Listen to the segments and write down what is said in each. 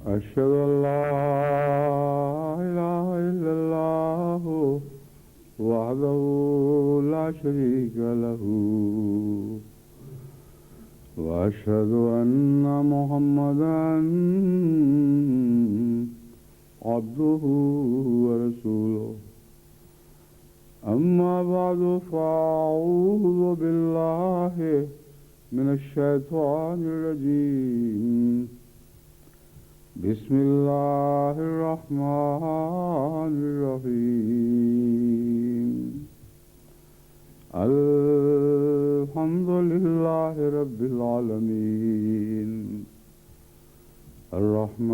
أشهد أن لا إله إلا الله وحده لا شريك له وأشهد أن محمدا عبده ورسوله أما بعد فأعوذ بالله من الشيطان الرجيم بسم الله الرحمن الرحيم الحمد لله رب العالمين الرحمن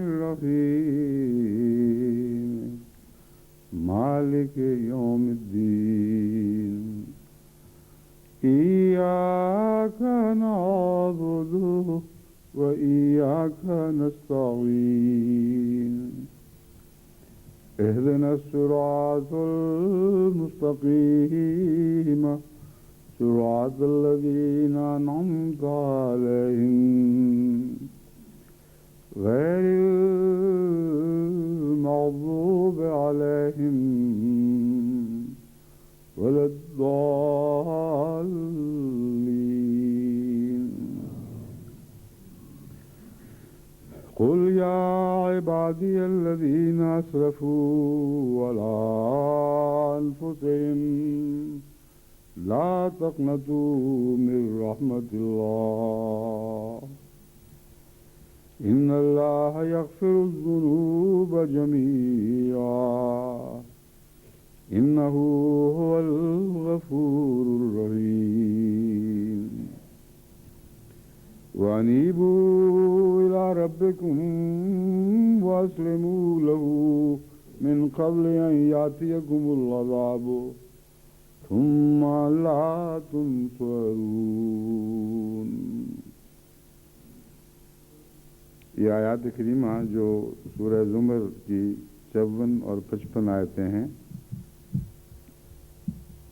الرحيم مالك يوم الدين إياك نعبد وإياك نستعين اهدنا الصراط المستقيم صراط الذين أنعمت عليهم غير المغضوب عليهم ولا الضالين قل يا عبادي الذين أسرفوا على أنفسهم لا تقنطوا من رحمة الله إن الله يغفر الذنوب جميعا إنه هو الغفور الرحيم وأنيبوا إلى ربكم وأسلموا له من قبل أن يأتيكم العذاب ثم لا تنصرون. یہ آیات کریمہ جو سورہ زمر کی 54 اور 55 آیتیں ہیں،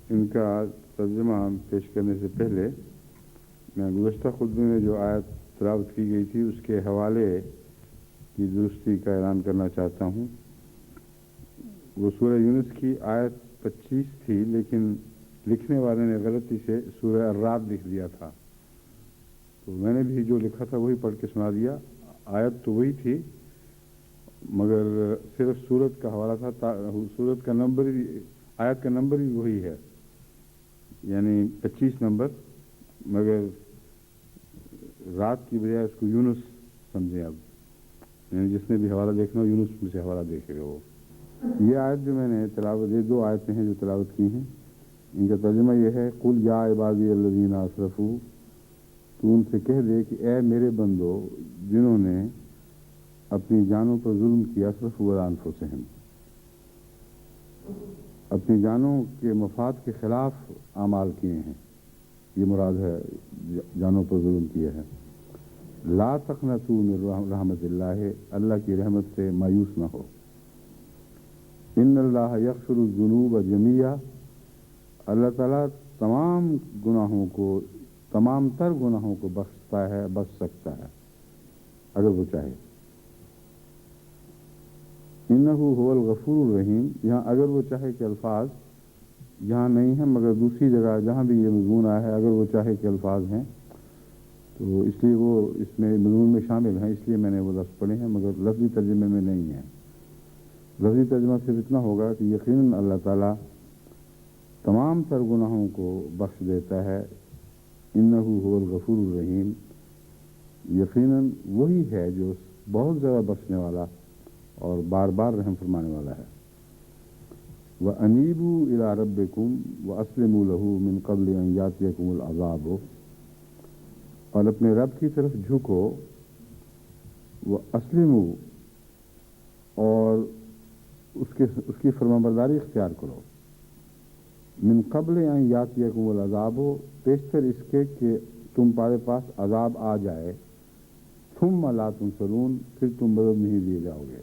ان کا ترجمہ پیش کرنے سے پہلے میں گزشتہ خطبے میں جو آیت تلاوت کی گئی تھی اس کے حوالے کی درستی کا اعلان کرنا چاہتا ہوں. وہ سورہ یونس کی آیت 25 تھی، لیکن لکھنے والے نے غلطی سے سورہ الرعد لکھ دیا تھا، تو میں نے بھی جو لکھا تھا وہی پڑھ کے سنا دیا. آیت تو وہی تھی مگر صرف سورت کا حوالہ تھا. سورت کا نمبر ہی، آیت کا نمبر ہی وہی ہے، یعنی 25 نمبر، مگر رات کی بجائے اس کو یونس سمجھیں. اب یعنی جس نے بھی حوالہ دیکھنا ہو یونس میں سے حوالہ دیکھے گا. وہ یہ آیت جو میں نے تلاوت، یہ 2 آیتیں ہیں جو تلاوت کی ہیں، ان کا ترجمہ یہ ہے: قل یا عبادی الذین اسرفوا، تو ان سے کہہ دے کہ اے میرے بندو جنہوں نے اپنی جانوں پر ظلم کیا، اسرفوا علی انفسہم، اپنی جانوں کے مفاد کے خلاف اعمال کیے ہیں، یہ مراد ہے جانوں پر ظلم کیا ہے. لا تقنطوا من رحمت اللہ، اللہ کی رحمت سے مایوس نہ ہو. ان اللہ یغفر الذنوب جميعا، اللہ تعالیٰ تمام گناہوں کو، تمام تر گناہوں کو بخشتا ہے، بخش سکتا ہے اگر وہ چاہے. انہ هو الغفور الرحیم، یہاں اگر وہ چاہے کے الفاظ یہاں نہیں ہیں، مگر دوسری جگہ جہاں بھی یہ مضمون آیا ہے اگر وہ چاہے کے الفاظ ہیں، تو اس لیے وہ اس میں مضمون میں شامل ہیں، اس لیے میں نے وہ لفظ پڑھے ہیں، مگر لفظی ترجمے میں نہیں ہیں. لفظی ترجمہ صرف اتنا ہوگا کہ یقیناً اللہ تعالیٰ تمام تر گناہوں کو بخش دیتا ہے. انہ هو الغفور الرحیم، یقیناً وہی ہے جو بہت زیادہ بخشنے والا اور بار بار رحم فرمانے والا ہے. وَأَنِيبُوا إِلَىٰ رَبِّكُمْ وَأَسْلِمُوا لَهُ مِنْ قَبْلِ أَنْ يَأْتِيَكُمُ الْعَذَابُ، اور اپنے رب کی طرف جھکو. وَأَسْلِمُوا، اور اس کی فرمانبرداری اختیار کرو. من قبل ان یاتیکم العذاب، پیشتر اس کے کہ تمہارے پاس عذاب آ جائے. ثم لا تنصرون، پھر تم مدد نہیں دیے جاؤ گے.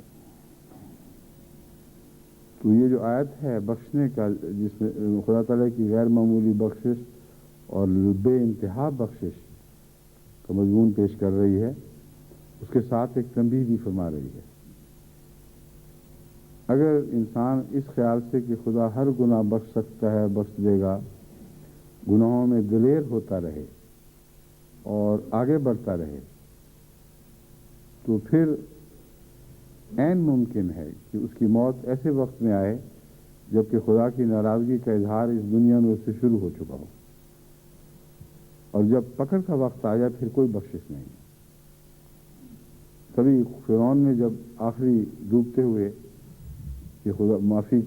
تو یہ جو آیت ہے بخشنے کا، جس میں خدا تعالیٰ کی غیر معمولی بخشش اور بے انتہا بخشش کا مضمون پیش کر رہی ہے، اس کے ساتھ ایک تنبیہ بھی فرما رہی ہے۔ اگر انسان اس خیال سے کہ خدا ہر گناہ بخش سکتا ہے، بخش دے گا، گناہوں میں دلیر ہوتا رہے اور آگے بڑھتا رہے، تو پھر عین ممکن ہے کہ اس کی موت ایسے وقت میں آئے جبکہ خدا کی ناراضگی کا اظہار اس دنیا میں اس سے شروع ہو چکا ہو، اور جب پکڑ کا وقت آ جائے پھر کوئی بخشش نہیں۔ کبھی فرعون نے جب آخری ڈوبتے ہوئے کہ خدا معافی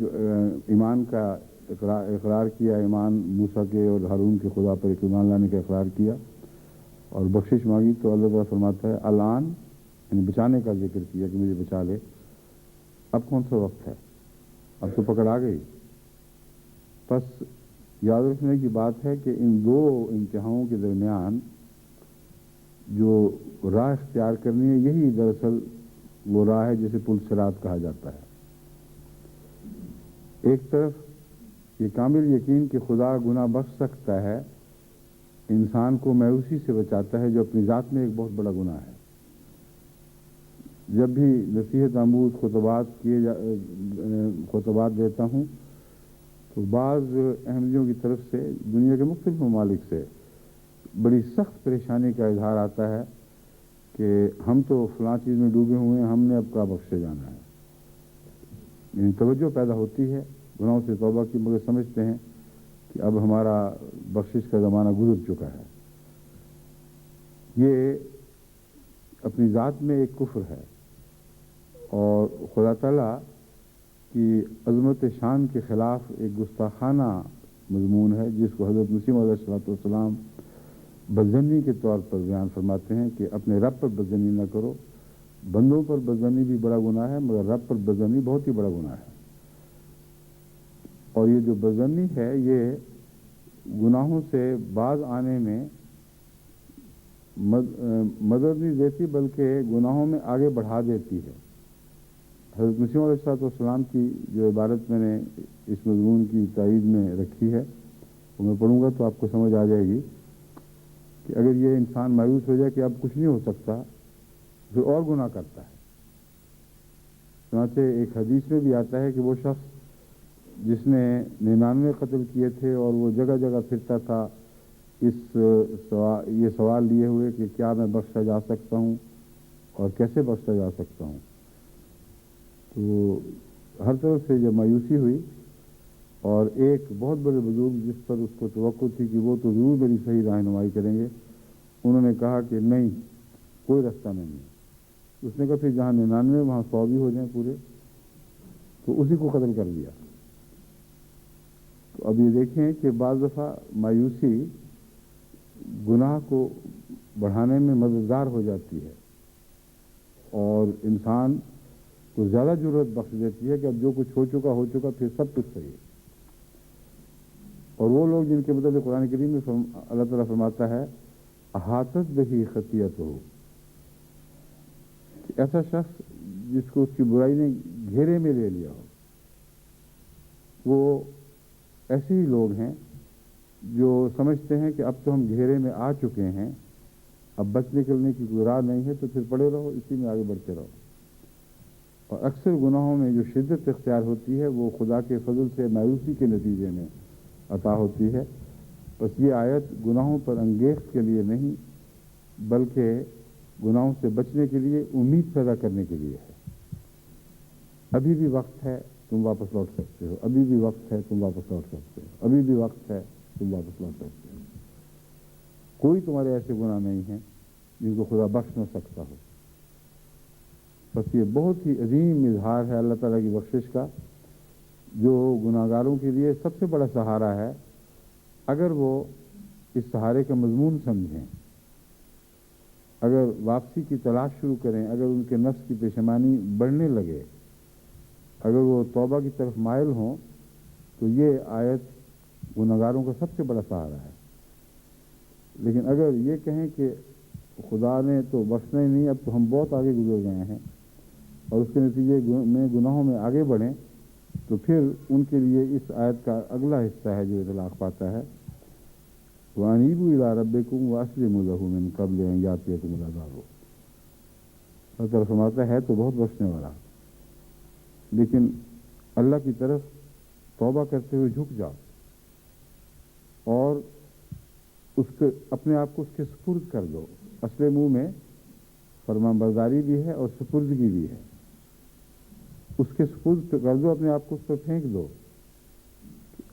ایمان کا اقرار کیا، ایمان موسیٰ کے اور ہارون کے خدا پر ایمان لانے کا اقرار کیا اور بخشش مانگی، تو اللہ تعالیٰ فرماتا ہے الان، یعنی بچانے کا ذکر کیا کہ مجھے بچا لے، اب کون سا وقت ہے، اب تو پکڑ آ گئی۔ بس یاد رکھنے کی بات ہے کہ ان دو انتہاؤں کے درمیان جو راہ اختیار کرنی ہے، یہی دراصل وہ راہ ہے جسے پل صراط کہا جاتا ہے۔ ایک طرف یہ کامل یقین کہ خدا گناہ بخش سکتا ہے انسان کو مایوسی سے بچاتا ہے، جو اپنی ذات میں ایک بہت بڑا گناہ ہے۔ جب بھی نصیحت آموز خطبات دیتا ہوں تو بعض احمدیوں کی طرف سے دنیا کے مختلف ممالک سے بڑی سخت پریشانی کا اظہار آتا ہے کہ ہم تو فلاں چیز میں ڈوبے ہوئے ہیں، ہم نے اب کیا بخشے جانا ہے۔ یعنی توجہ پیدا ہوتی ہے گناہوں سے توبہ کی، مگر سمجھتے ہیں کہ اب ہمارا بخشش کا زمانہ گزر چکا ہے۔ یہ اپنی ذات میں ایک کفر ہے اور خدا تعالیٰ کی عظمت شان کے خلاف ایک گستاخانہ مضمون ہے، جس کو حضرت مسیح علیہ السلام بدظنی کے طور پر بیان فرماتے ہیں کہ اپنے رب پر بدظنی نہ کرو۔ بندوں پر بدظنی بھی بڑا گناہ ہے، مگر رب پر بدظنی بہت ہی بڑا گناہ ہے۔ اور یہ جو بدظنی ہے یہ گناہوں سے باز آنے میں مدد نہیں دیتی، بلکہ گناہوں میں آگے بڑھا دیتی ہے۔ حضرت مسیح علیہ السلام کی جو عبارت میں نے اس مضمون کی تائید میں رکھی ہے وہ میں پڑھوں گا تو آپ کو سمجھ آ جائے گی کہ اگر یہ انسان مایوس ہو جائے کہ اب کچھ نہیں ہو سکتا، پھر اور گناہ کرتا ہے۔ چنانچہ ایک حدیث میں بھی آتا ہے کہ وہ شخص جس نے 99 قتل کیے تھے اور وہ جگہ جگہ پھرتا تھا یہ سوال لیے ہوئے کہ کیا میں بخشا جا سکتا ہوں اور کیسے بخشا جا سکتا ہوں، تو ہر طرف سے جب مایوسی ہوئی اور ایک بہت بڑے بزرگ جس پر اس کو توقع تھی کہ وہ تو ضرور میری صحیح رہنمائی کریں گے، انہوں نے کہا کہ نہیں، کوئی رستہ نہیں ہے۔ اس نے کہا پھر جہاں 99 وہاں 100 بھی ہو جائیں پورے، تو اسی کو قتل کر دیا۔ تو اب یہ دیکھیں کہ بعض دفعہ مایوسی گناہ کو بڑھانے میں مددگار ہو جاتی ہے اور انسان کو زیادہ جرأت بخش دیتی ہے کہ اب جو کچھ ہو چکا پھر سب کچھ صحیح ہے۔ اور وہ لوگ جن کے متعلق قرآن کریم میں اللہ تعالیٰ فرماتا ہے احاطت بہی خطیئت ہو، ایسا شخص جس کو اس کی برائی نے گھیرے میں لے لیا ہو، وہ ایسے ہی لوگ ہیں جو سمجھتے ہیں کہ اب تو ہم گھیرے میں آ چکے ہیں، اب بچ نکلنے کی کوئی راہ نہیں ہے، تو پھر پڑے رہو، اسی میں آگے بڑھتے رہو۔ اور اکثر گناہوں میں جو شدت اختیار ہوتی ہے وہ خدا کے فضل سے مایوسی کے نتیجے میں عطا ہوتی ہے۔ بس یہ آیت گناہوں پر انگیخت کے لیے نہیں بلکہ گناہوں سے بچنے کے لیے امید پیدا کرنے کے لیے ہے۔ ابھی بھی وقت ہے، تم واپس لوٹ سکتے ہو، ابھی بھی وقت ہے، تم واپس لوٹ سکتے ہو، ابھی بھی وقت ہے، تم واپس لوٹ سکتے ہو۔ کوئی تمہارے ایسے گناہ نہیں ہیں جن کو خدا بخش نہ سکتا ہو۔ بس یہ بہت ہی عظیم اظہار ہے اللہ تعالیٰ کی بخشش کا، جو گناہ گاروں کے لیے سب سے بڑا سہارا ہے اگر وہ اس سہارے کا مضمون سمجھیں، اگر واپسی کی تلاش شروع کریں، اگر ان کے نفس کی پشیمانی بڑھنے لگے، اگر وہ توبہ کی طرف مائل ہوں، تو یہ آیت گناہ گاروں کا سب سے بڑا سہارا ہے۔ لیکن اگر یہ کہیں کہ خدا نے تو بخشنا ہی نہیں، اب تو ہم بہت آگے گزر گئے ہیں، اور اس کے نتیجے میں گناہوں میں آگے بڑھیں، تو پھر ان کے لیے اس آیت کا اگلا حصہ ہے جو اطلاق پاتا ہے وَأَنِيبُوا إِلَىٰ رَبِّكُمْ وَأَسْلِمُوا لَهُ مِن قَبْلِ أَن يَأْتِيَكُمُ الْعَذَابُ۔ اللہ تعالیٰ فرماتا ہے تو بہت بخشنے والا، لیکن اللہ کی طرف توبہ کرتے ہوئے جھک جاؤ اور اس کے اپنے آپ کو اس کے سپرد کر دو۔ اصل منہ میں فرمان برداری بھی ہے اور سپردگی بھی ہے۔ اس کے سپرد کر دو، اپنے آپ کو اس پر پھینک دو،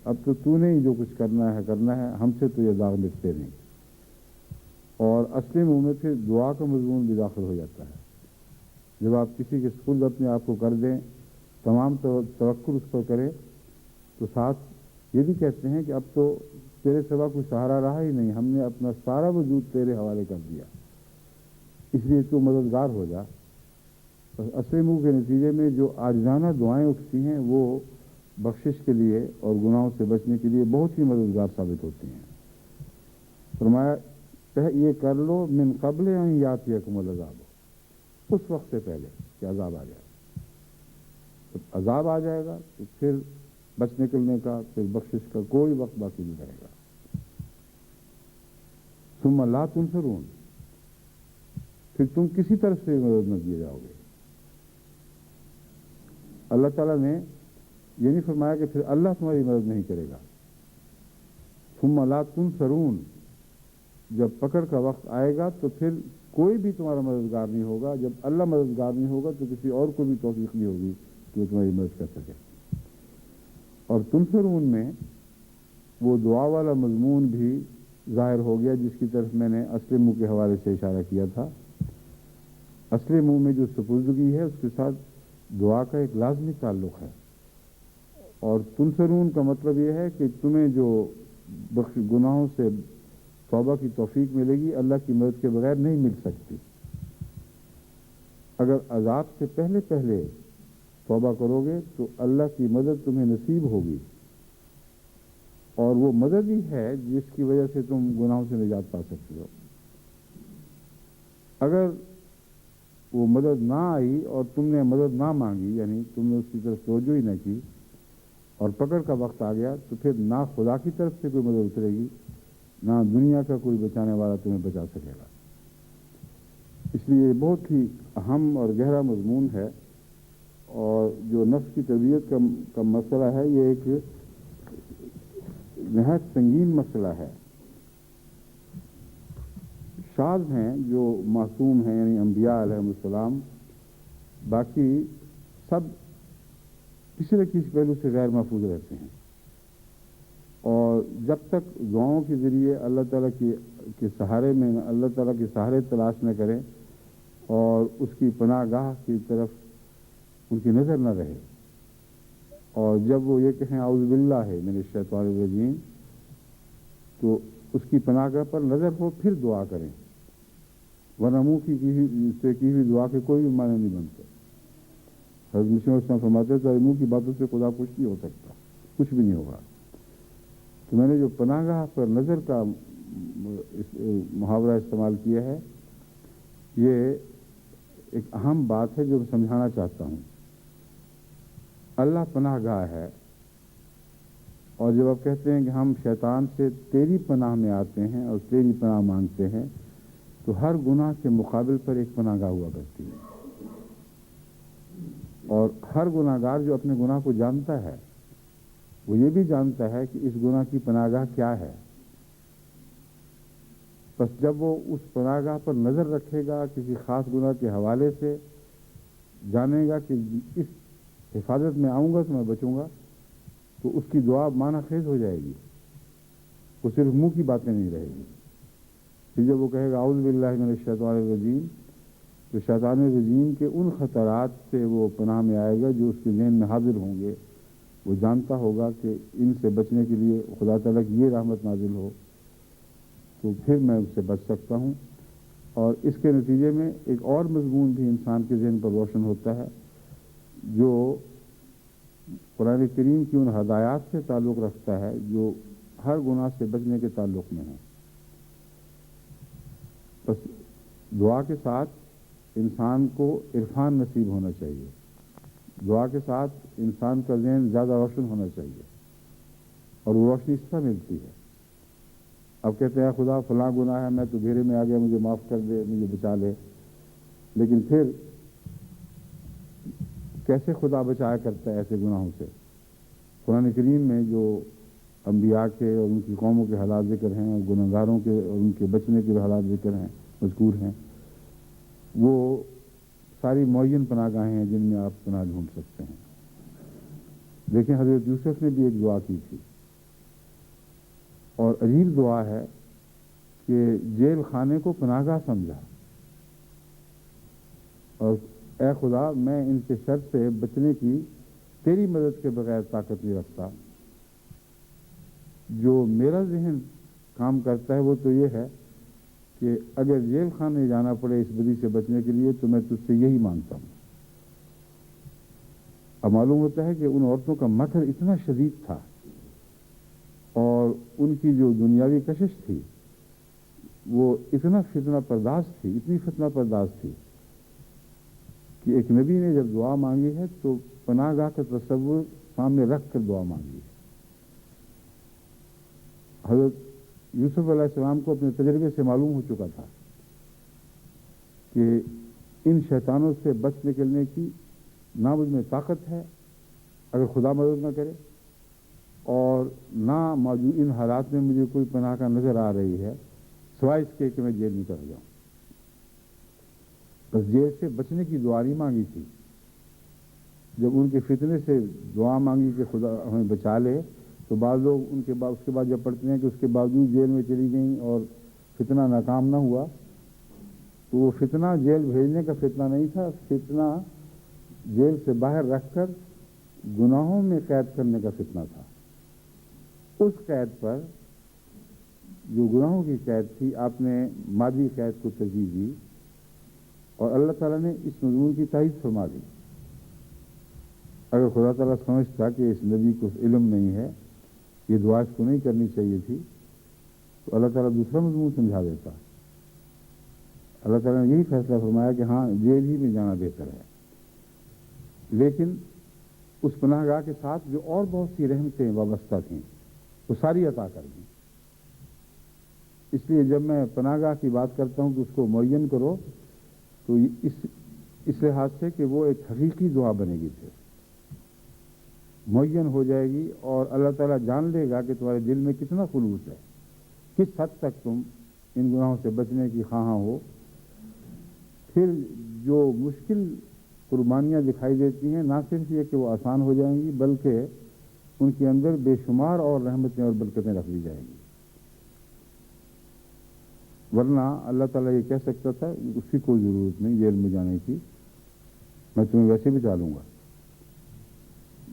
اب تو نے ہی جو کچھ کرنا ہے، ہم سے تو یہ داغ مٹتے نہیں۔ اور اصل منہ میں پھر دعا کا مضمون بھی داخل ہو جاتا ہے۔ جب آپ کسی کے سپرد اپنے آپ کو کر دیں، تمام توکل اس پر کریں، تو ساتھ یہ بھی کہتے ہیں کہ اب تو تیرے سوا کوئی سہارا رہا ہی نہیں، ہم نے اپنا سارا وجود تیرے حوالے کر دیا، اس لیے تو مددگار ہو جا۔ اصل منہ کے نتیجے میں جو عاجزانہ دعائیں اٹھتی ہیں وہ بخشش کے لیے اور گناہوں سے بچنے کے لیے بہت ہی مددگار ثابت ہوتی ہیں۔ فرمایا یہ کر لو من قبل ان یاتیکم العذاب، اس وقت سے پہلے کہ عذاب آ جائے۔ جب عذاب آ جائے گا تو پھر بچ نکلنے کا، پھر بخشش کا کوئی وقت باقی نہیں رہے گا۔ ثم لا تنصرون، پھر تم کسی طرف سے مدد نہ دیے جاؤ گے۔ اللہ تعالیٰ نے یہ نہیں فرمایا کہ پھر اللہ تمہاری مدد نہیں کرے گا۔ ثم لا تنصرون، جب پکڑ کا وقت آئے گا تو پھر کوئی بھی تمہارا مددگار نہیں ہوگا۔ جب اللہ مددگار نہیں ہوگا تو کسی اور کو بھی توفیق نہیں ہوگی کہ وہ تمہاری مدد کر سکے۔ اور تنصرون میں وہ دعا والا مضمون بھی ظاہر ہو گیا جس کی طرف میں نے اصل منہ کے حوالے سے اشارہ کیا تھا۔ اصل منہ میں جو سپردگی ہے اس کے ساتھ دعا کا ایک لازمی تعلق ہے، اور تنصرون کا مطلب یہ ہے کہ تمہیں جو گناہوں سے توبہ کی توفیق ملے گی اللہ کی مدد کے بغیر نہیں مل سکتی۔ اگر عذاب سے پہلے توبہ کرو گے تو اللہ کی مدد تمہیں نصیب ہوگی، اور وہ مدد ہی ہے جس کی وجہ سے تم گناہوں سے نجات پا سکتے ہو۔ اگر وہ مدد نہ آئی اور تم نے مدد نہ مانگی، یعنی تم نے اس کی طرف توجہ ہی نہ کی اور پکڑ کا وقت آ گیا، تو پھر نہ خدا کی طرف سے کوئی مدد اترے گی، نہ دنیا کا کوئی بچانے والا تمہیں بچا سکے گا۔ اس لیے یہ بہت ہی اہم اور گہرا مضمون ہے، اور جو نفس کی تربیت کا مسئلہ ہے یہ ایک نہایت سنگین مسئلہ ہے۔ شاذ ہیں جو معصوم ہیں، یعنی انبیاء علیہ السلام، باقی سب کسی نہ کسی پہلو سے غیر محفوظ رہتے ہیں، اور جب تک دعاؤں کے ذریعے اللہ تعالیٰ کے سہارے میں اللہ تعالیٰ کے سہارے تلاش نہ کریں اور اس کی پناہ گاہ کی طرف ان کی نظر نہ رہے، اور جب وہ یہ کہیں اعوذ باللہ من الشیطان الرجیم تو اس کی پناہ گاہ پر نظر ہو، پھر دعا کریں، ورنہ منہ کی ہوئی دعا کے کوئی بھی معنی نہیں بنتے۔ حضرت مسیح علیہ السلام فرماتے ہیں منہ کی باتوں سے خدا خوش نہیں ہو سکتا، کچھ بھی نہیں ہوگا۔ تو میں نے جو پناہ گاہ پر نظر کا محاورہ استعمال کیا ہے، یہ ایک اہم بات ہے جو میں سمجھانا چاہتا ہوں۔ اللہ پناہ گاہ ہے، اور جب آپ کہتے ہیں کہ ہم شیطان سے تیری پناہ میں آتے ہیں اور تیری پناہ مانگتے ہیں، تو ہر گناہ کے مقابل پر ایک پناہ گاہ ہوا کرتی ہے، اور ہر گناہ گار جو اپنے گناہ کو جانتا ہے وہ یہ بھی جانتا ہے کہ اس گناہ کی پناہ گاہ کیا ہے۔ بس جب وہ اس پناہ گاہ پر نظر رکھے گا، کسی خاص گناہ کے حوالے سے جانے گا کہ اس حفاظت میں آؤں گا تو میں بچوں گا، تو اس کی دعا معنی خیز ہو جائے گی، وہ صرف منہ کی باتیں نہیں رہے گی۔ پھر جب وہ کہے گا اعوذ باللہ من الشیطان الرجیم، تو شیطان الرجیم کے ان خطرات سے وہ پناہ میں آئے گا جو اس کے ذہن میں حاضر ہوں گے۔ وہ جانتا ہوگا کہ ان سے بچنے کے لیے خدا تعالیٰ کی یہ رحمت نازل ہو تو پھر میں اس سے بچ سکتا ہوں، اور اس کے نتیجے میں ایک اور مضمون بھی انسان کے ذہن پر روشن ہوتا ہے جو قرآن کریم کی ان ہدایات سے تعلق رکھتا ہے جو ہر گناہ سے بچنے کے تعلق میں ہیں۔ بس دعا کے ساتھ انسان کو عرفان نصیب ہونا چاہیے، دعا کے ساتھ انسان کا ذہن زیادہ روشن ہونا چاہیے، اور وہ روشنی اس طرح ملتی ہے۔ اب کہتے ہیں خدا فلاں گناہ ہے، میں تو گھیرے میں آ گیا، مجھے معاف کر دے، مجھے بچا لے، لیکن پھر کیسے خدا بچایا کرتا ہے ایسے گناہوں سے؟ قرآن کریم میں جو انبیاء کے اور ان کی قوموں کے حالات ذکر ہیں، اور گنہگاروں کے اور ان کے بچنے کے حالات ذکر ہیں، مذکور ہیں، وہ ساری معین پناہ گاہیں ہیں جن میں آپ پناہ ڈھونڈ سکتے ہیں۔ لیکن حضرت یوسف نے بھی ایک دعا کی تھی، اور عجیب دعا ہے کہ جیل خانے کو پناہ گاہ سمجھا، اور اے خدا میں ان کے شر سے بچنے کی تیری مدد کے بغیر طاقت نہیں رکھتا۔ جو میرا ذہن کام کرتا ہے وہ تو یہ ہے کہ اگر جیل خانے جانا پڑے اس بدی سے بچنے کے لیے تو میں تجھ سے یہی مانگتا ہوں۔ اب معلوم ہوتا ہے کہ ان عورتوں کا مکر اتنا شدید تھا، اور ان کی جو دنیاوی کشش تھی وہ اتنا فتنہ پرداز تھی، اتنی فتنہ پرداز تھی کہ ایک نبی نے جب دعا مانگی ہے تو پناہ گاہ کا تصور سامنے رکھ کر دعا مانگی ہے۔ حضرت یوسف علیہ السلام کو اپنے تجربے سے معلوم ہو چکا تھا کہ ان شیطانوں سے بچ نکلنے کی نہ مجھ میں طاقت ہے اگر خدا مدد نہ کرے، اور نہ موجود ان حالات میں مجھے کوئی پناہ کا نظر آ رہی ہے سوائے اس کے کہ میں جیل میں چلا جاؤں۔ بس جیل سے بچنے کی دعا نہیں مانگی تھی۔ جب ان کے فتنے سے دعا مانگی کہ خدا ہمیں بچا لے، تو بعض لوگ اس کے بعد جب پڑھتے ہیں کہ اس کے باوجود جیل میں چلی گئیں اور فتنہ ناکام نہ ہوا، تو وہ فتنہ جیل بھیجنے کا فتنہ نہیں تھا، فتنہ جیل سے باہر رکھ کر گناہوں میں قید کرنے کا فتنہ تھا۔ اس قید پر جو گناہوں کی قید تھی، آپ نے مادی قید کو ترجیح دی، اور اللہ تعالیٰ نے اس مضمون کی تائید فرما دی۔ اگر خدا تعالیٰ سمجھتا کہ اس نبی کو علم نہیں ہے، یہ دعا اس کو نہیں کرنی چاہیے تھی، تو اللہ تعالیٰ دوسرا مضمون سمجھا دیتا۔ اللہ تعالیٰ نے یہی فیصلہ فرمایا کہ ہاں جیل ہی میں جانا بہتر ہے، لیکن اس پناہ گاہ کے ساتھ جو اور بہت سی رحمتیں وابستہ تھیں وہ ساری عطا کر دیں۔ اس لیے جب میں پناہ گاہ کی بات کرتا ہوں کہ اس کو معین کرو، تو اس لحاظ سے کہ وہ ایک حقیقی دعا بنے گی، پھر معین ہو جائے گی، اور اللہ تعالیٰ جان لے گا کہ تمہارے دل میں کتنا خلوص ہے، کس حد تک تم ان گناہوں سے بچنے کی خواہاں ہو۔ پھر جو مشکل قربانیاں دکھائی دیتی ہیں، نہ صرف یہ کہ وہ آسان ہو جائیں گی، بلکہ ان کے اندر بے شمار اور رحمتیں اور برکتیں رکھ دی جائیں گی۔ ورنہ اللہ تعالیٰ یہ کہہ سکتا تھا اس کی کوئی ضرورت نہیں جیل میں جانے کی، میں تمہیں ویسے بھی بچا لوں گا۔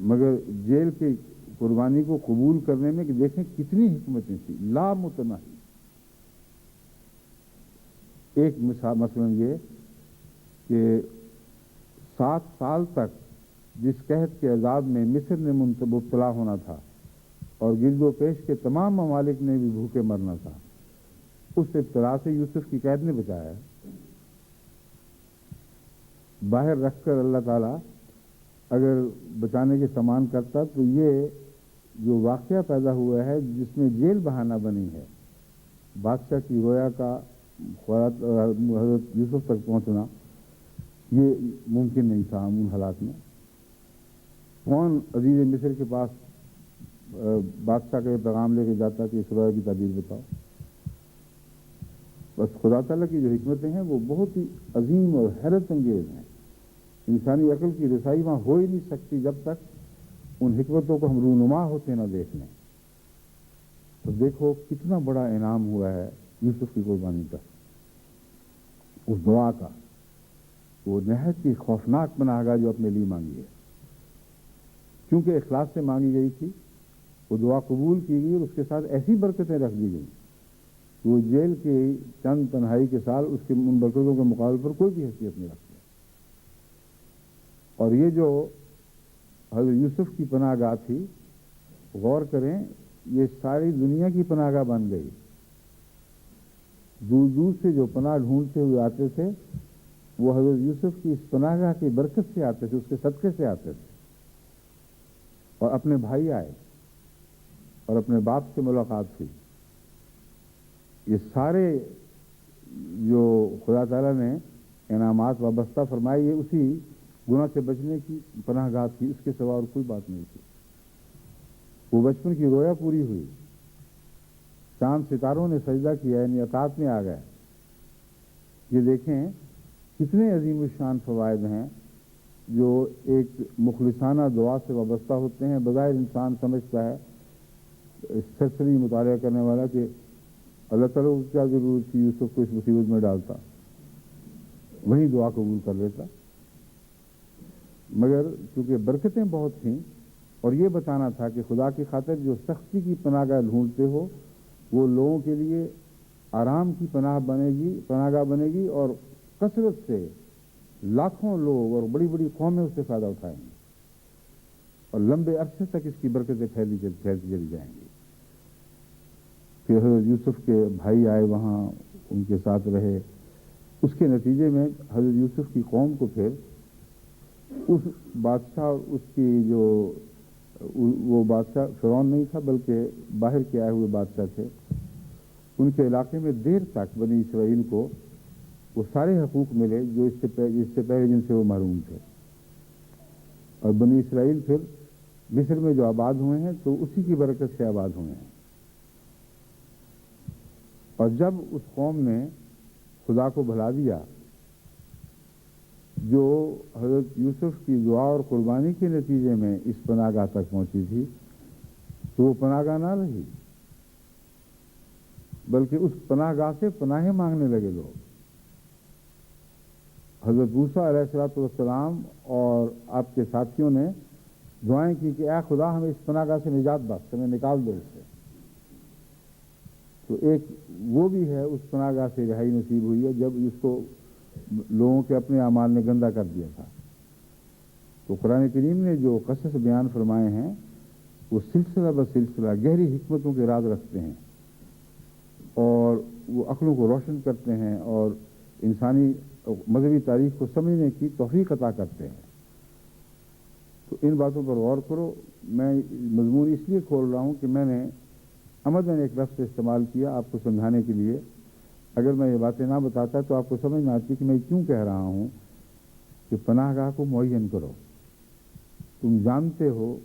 مگر جیل کی قربانی کو قبول کرنے میں کہ دیکھیں کتنی حکمتیں تھیں، لامتناہی۔ ایک مثلا یہ کہ 7 سال تک جس قحط کے عذاب میں مصر نے مبتلا ہونا تھا اور گرد و پیش کے تمام ممالک نے بھی بھوکے مرنا تھا، اس ابتلا سے یوسف کی قید نے بچایا ہے۔ باہر رکھ کر اللہ تعالیٰ اگر بچانے کے سامان کرتا تو یہ جو واقعہ پیدا ہوا ہے جس میں جیل بہانہ بنی ہے، بادشاہ کی رویا کا حضرت یوسف تک پہنچنا، یہ ممکن نہیں تھا ان حالات میں۔ کون عزیز مصر کے پاس بادشاہ کا یہ پیغام لے کے جاتا کہ اس رویا کی تعبیر بتاؤ؟ بس خدا تعالیٰ کی جو حکمتیں ہیں وہ بہت ہی عظیم اور حیرت انگیز ہیں۔ انسانی عقل کی رسائی وہاں ہو ہی نہیں سکتی جب تک ان حکمتوں کو ہم رونما ہوتے نہ دیکھ لیں۔ تو دیکھو کتنا بڑا انعام ہوا ہے یوسف کی قربانی کا، اس دعا کا، وہ نہایت ہی خوفناک پناہ گاہ جو اپنے لیے مانگی ہے، کیونکہ اخلاص سے مانگی گئی تھی، وہ دعا قبول کی گئی اور اس کے ساتھ ایسی برکتیں رکھ دی گئیں، وہ جیل کے چند تنہائی کے سال اس کے ان برکتوں کے مقابلے پر کوئی بھی حیثیت نہیں رکھتی۔ اور یہ جو حضرت یوسف کی پناہ گاہ تھی، غور کریں، یہ ساری دنیا کی پناہ گاہ بن گئی۔ دور دور سے جو پناہ ڈھونڈتے ہوئے آتے تھے وہ حضرت یوسف کی اس پناہ گاہ کی برکت سے آتے تھے، اس کے صدقے سے آتے تھے، اور اپنے بھائی آئے اور اپنے باپ سے ملاقات ہوئی۔ یہ سارے جو خدا تعالیٰ نے انعامات وابستہ فرمائے، یہ اسی گناہ سے بچنے کی، پناہ گاہ کی، اس کے سوا اور کوئی بات نہیں تھی۔ وہ بچپن کی رویا پوری ہوئی، چاند ستاروں نے سجدہ کیا، یعنی اطاعت میں آ گئے۔ یہ دیکھیں کتنے عظیم الشان فوائد ہیں جو ایک مخلصانہ دعا سے وابستہ ہوتے ہیں۔ بظاہر انسان سمجھتا ہے سرسری مطالعہ کرنے والا کہ اللہ تعالیٰ کو کیا ضرورت تھی یوسف کو اس مصیبت میں ڈالتا، وہی دعا قبول کر لیتا، مگر چونکہ برکتیں بہت تھیں اور یہ بتانا تھا کہ خدا کی خاطر جو سختی کی پناہ گاہ ڈھونڈتے ہو وہ لوگوں کے لیے آرام کی پناہ گاہ بنے گی، اور کثرت سے لاکھوں لوگ اور بڑی بڑی قومیں اس سے فائدہ اٹھائیں گی، اور لمبے عرصے تک اس کی برکتیں پھیلتی چلی جائیں گی۔ پھر حضرت یوسف کے بھائی آئے وہاں، ان کے ساتھ رہے، اس کے نتیجے میں حضرت یوسف کی قوم کو پھر اس بادشاہ اور اس کی جو وہ بادشاہ فرعون نہیں تھا بلکہ باہر کے آئے ہوئے بادشاہ تھے، ان کے علاقے میں دیر تک بنی اسرائیل کو وہ سارے حقوق ملے جو اس سے پہلے جن سے وہ محروم تھے، اور بنی اسرائیل پھر مصر میں جو آباد ہوئے ہیں تو اسی کی برکت سے آباد ہوئے ہیں۔ اور جب اس قوم نے خدا کو بھلا دیا جو حضرت یوسف کی دعا اور قربانی کے نتیجے میں اس پناہ گاہ تک پہنچی تھی، تو وہ پناہ گاہ نہ رہی بلکہ اس پناہ گاہ سے پناہیں مانگنے لگے لوگ۔ حضرت موسیٰ علیہ السلام اور آپ کے ساتھیوں نے دعائیں کی کہ اے خدا ہمیں اس پناہ گاہ سے نجات بخش، ہمیں نکال دو اس سے۔ تو ایک وہ بھی ہے، اس پناہ گاہ سے رہائی نصیب ہوئی ہے جب اس کو لوگوں کے اپنے اعمال نے گندہ کر دیا تھا۔ تو قرآن کریم نے جو قصص بیان فرمائے ہیں وہ سلسلہ بسلسلہ گہری حکمتوں کے راز رکھتے ہیں، اور وہ عقلوں کو روشن کرتے ہیں اور انسانی مذہبی تاریخ کو سمجھنے کی توفیق عطا کرتے ہیں۔ تو ان باتوں پر غور کرو۔ میں مضمون اس لیے کھول رہا ہوں کہ میں نے عمداً ایک لفظ استعمال کیا آپ کو سمجھانے کے لیے۔ اگر میں یہ باتیں نہ بتاتا تو آپ کو سمجھ نہ آتی کہ میں کیوں کہہ رہا ہوں کہ پناہ گاہ کو معین کرو۔ تم جانتے ہو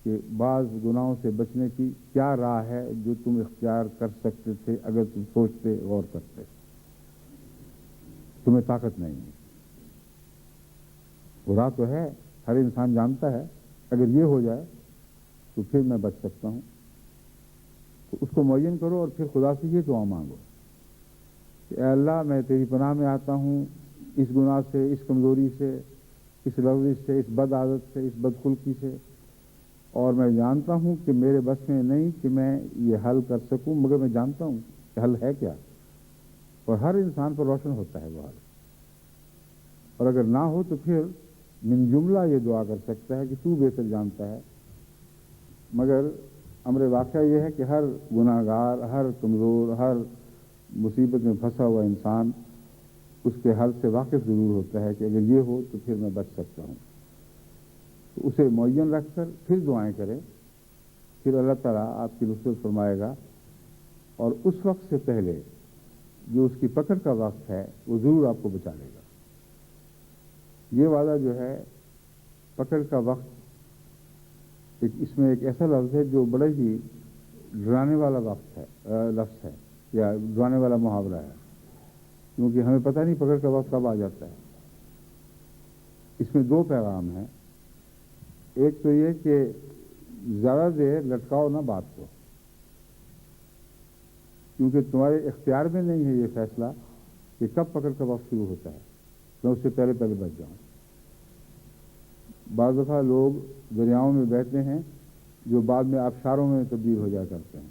کہ بعض گناہوں سے بچنے کی کیا راہ ہے جو تم اختیار کر سکتے تھے اگر تم سوچتے غور کرتے۔ تمہیں طاقت نہیں ہے، وہ راہ تو ہے، ہر انسان جانتا ہے اگر یہ ہو جائے تو پھر میں بچ سکتا ہوں۔ تو اس کو معین کرو اور پھر خدا سے یہ دعا مانگو کہ اے اللہ میں تیری پناہ میں آتا ہوں اس گناہ سے، اس کمزوری سے، اس لفظ سے، اس بد عادت سے، اس بدخلقی سے، اور میں جانتا ہوں کہ میرے بس میں نہیں کہ میں یہ حل کر سکوں، مگر میں جانتا ہوں کہ حل ہے کیا، اور ہر انسان پر روشن ہوتا ہے وہ حل۔ اور اگر نہ ہو تو پھر من جملہ یہ دعا کر سکتا ہے کہ تو بہتر جانتا ہے۔ مگر امر واقعہ یہ ہے کہ ہر گناہ گار، ہر کمزور، ہر مصیبت میں پھنسا ہوا انسان اس کے حل سے واقف ضرور ہوتا ہے کہ اگر یہ ہو تو پھر میں بچ سکتا ہوں۔ تو اسے معین رکھ کر پھر دعائیں کریں، پھر اللہ تعالیٰ آپ کی نصرت فرمائے گا، اور اس وقت سے پہلے جو اس کی پکڑ کا وقت ہے وہ ضرور آپ کو بچا لے گا۔ یہ وعدہ جو ہے پکڑ کا وقت، اس میں ایک ایسا لفظ ہے جو بڑا ہی ڈرانے والا لفظ ہے یا ڈرانے والا محاورہ ہے، کیونکہ ہمیں پتہ نہیں پکڑ کا وقت کب آ جاتا ہے۔ اس میں دو پیغام ہیں۔ ایک تو یہ کہ زیادہ دیر لٹکاؤ نہ بات کو، کیونکہ تمہارے اختیار میں نہیں ہے یہ فیصلہ کہ کب پکڑ کا وقت شروع ہوتا ہے، میں اس سے پہلے بچ جاؤں۔ بعض دفعہ لوگ دریاؤں میں بہتے ہیں جو بعد میں آبشاروں میں تبدیل ہو جایا کرتے ہیں،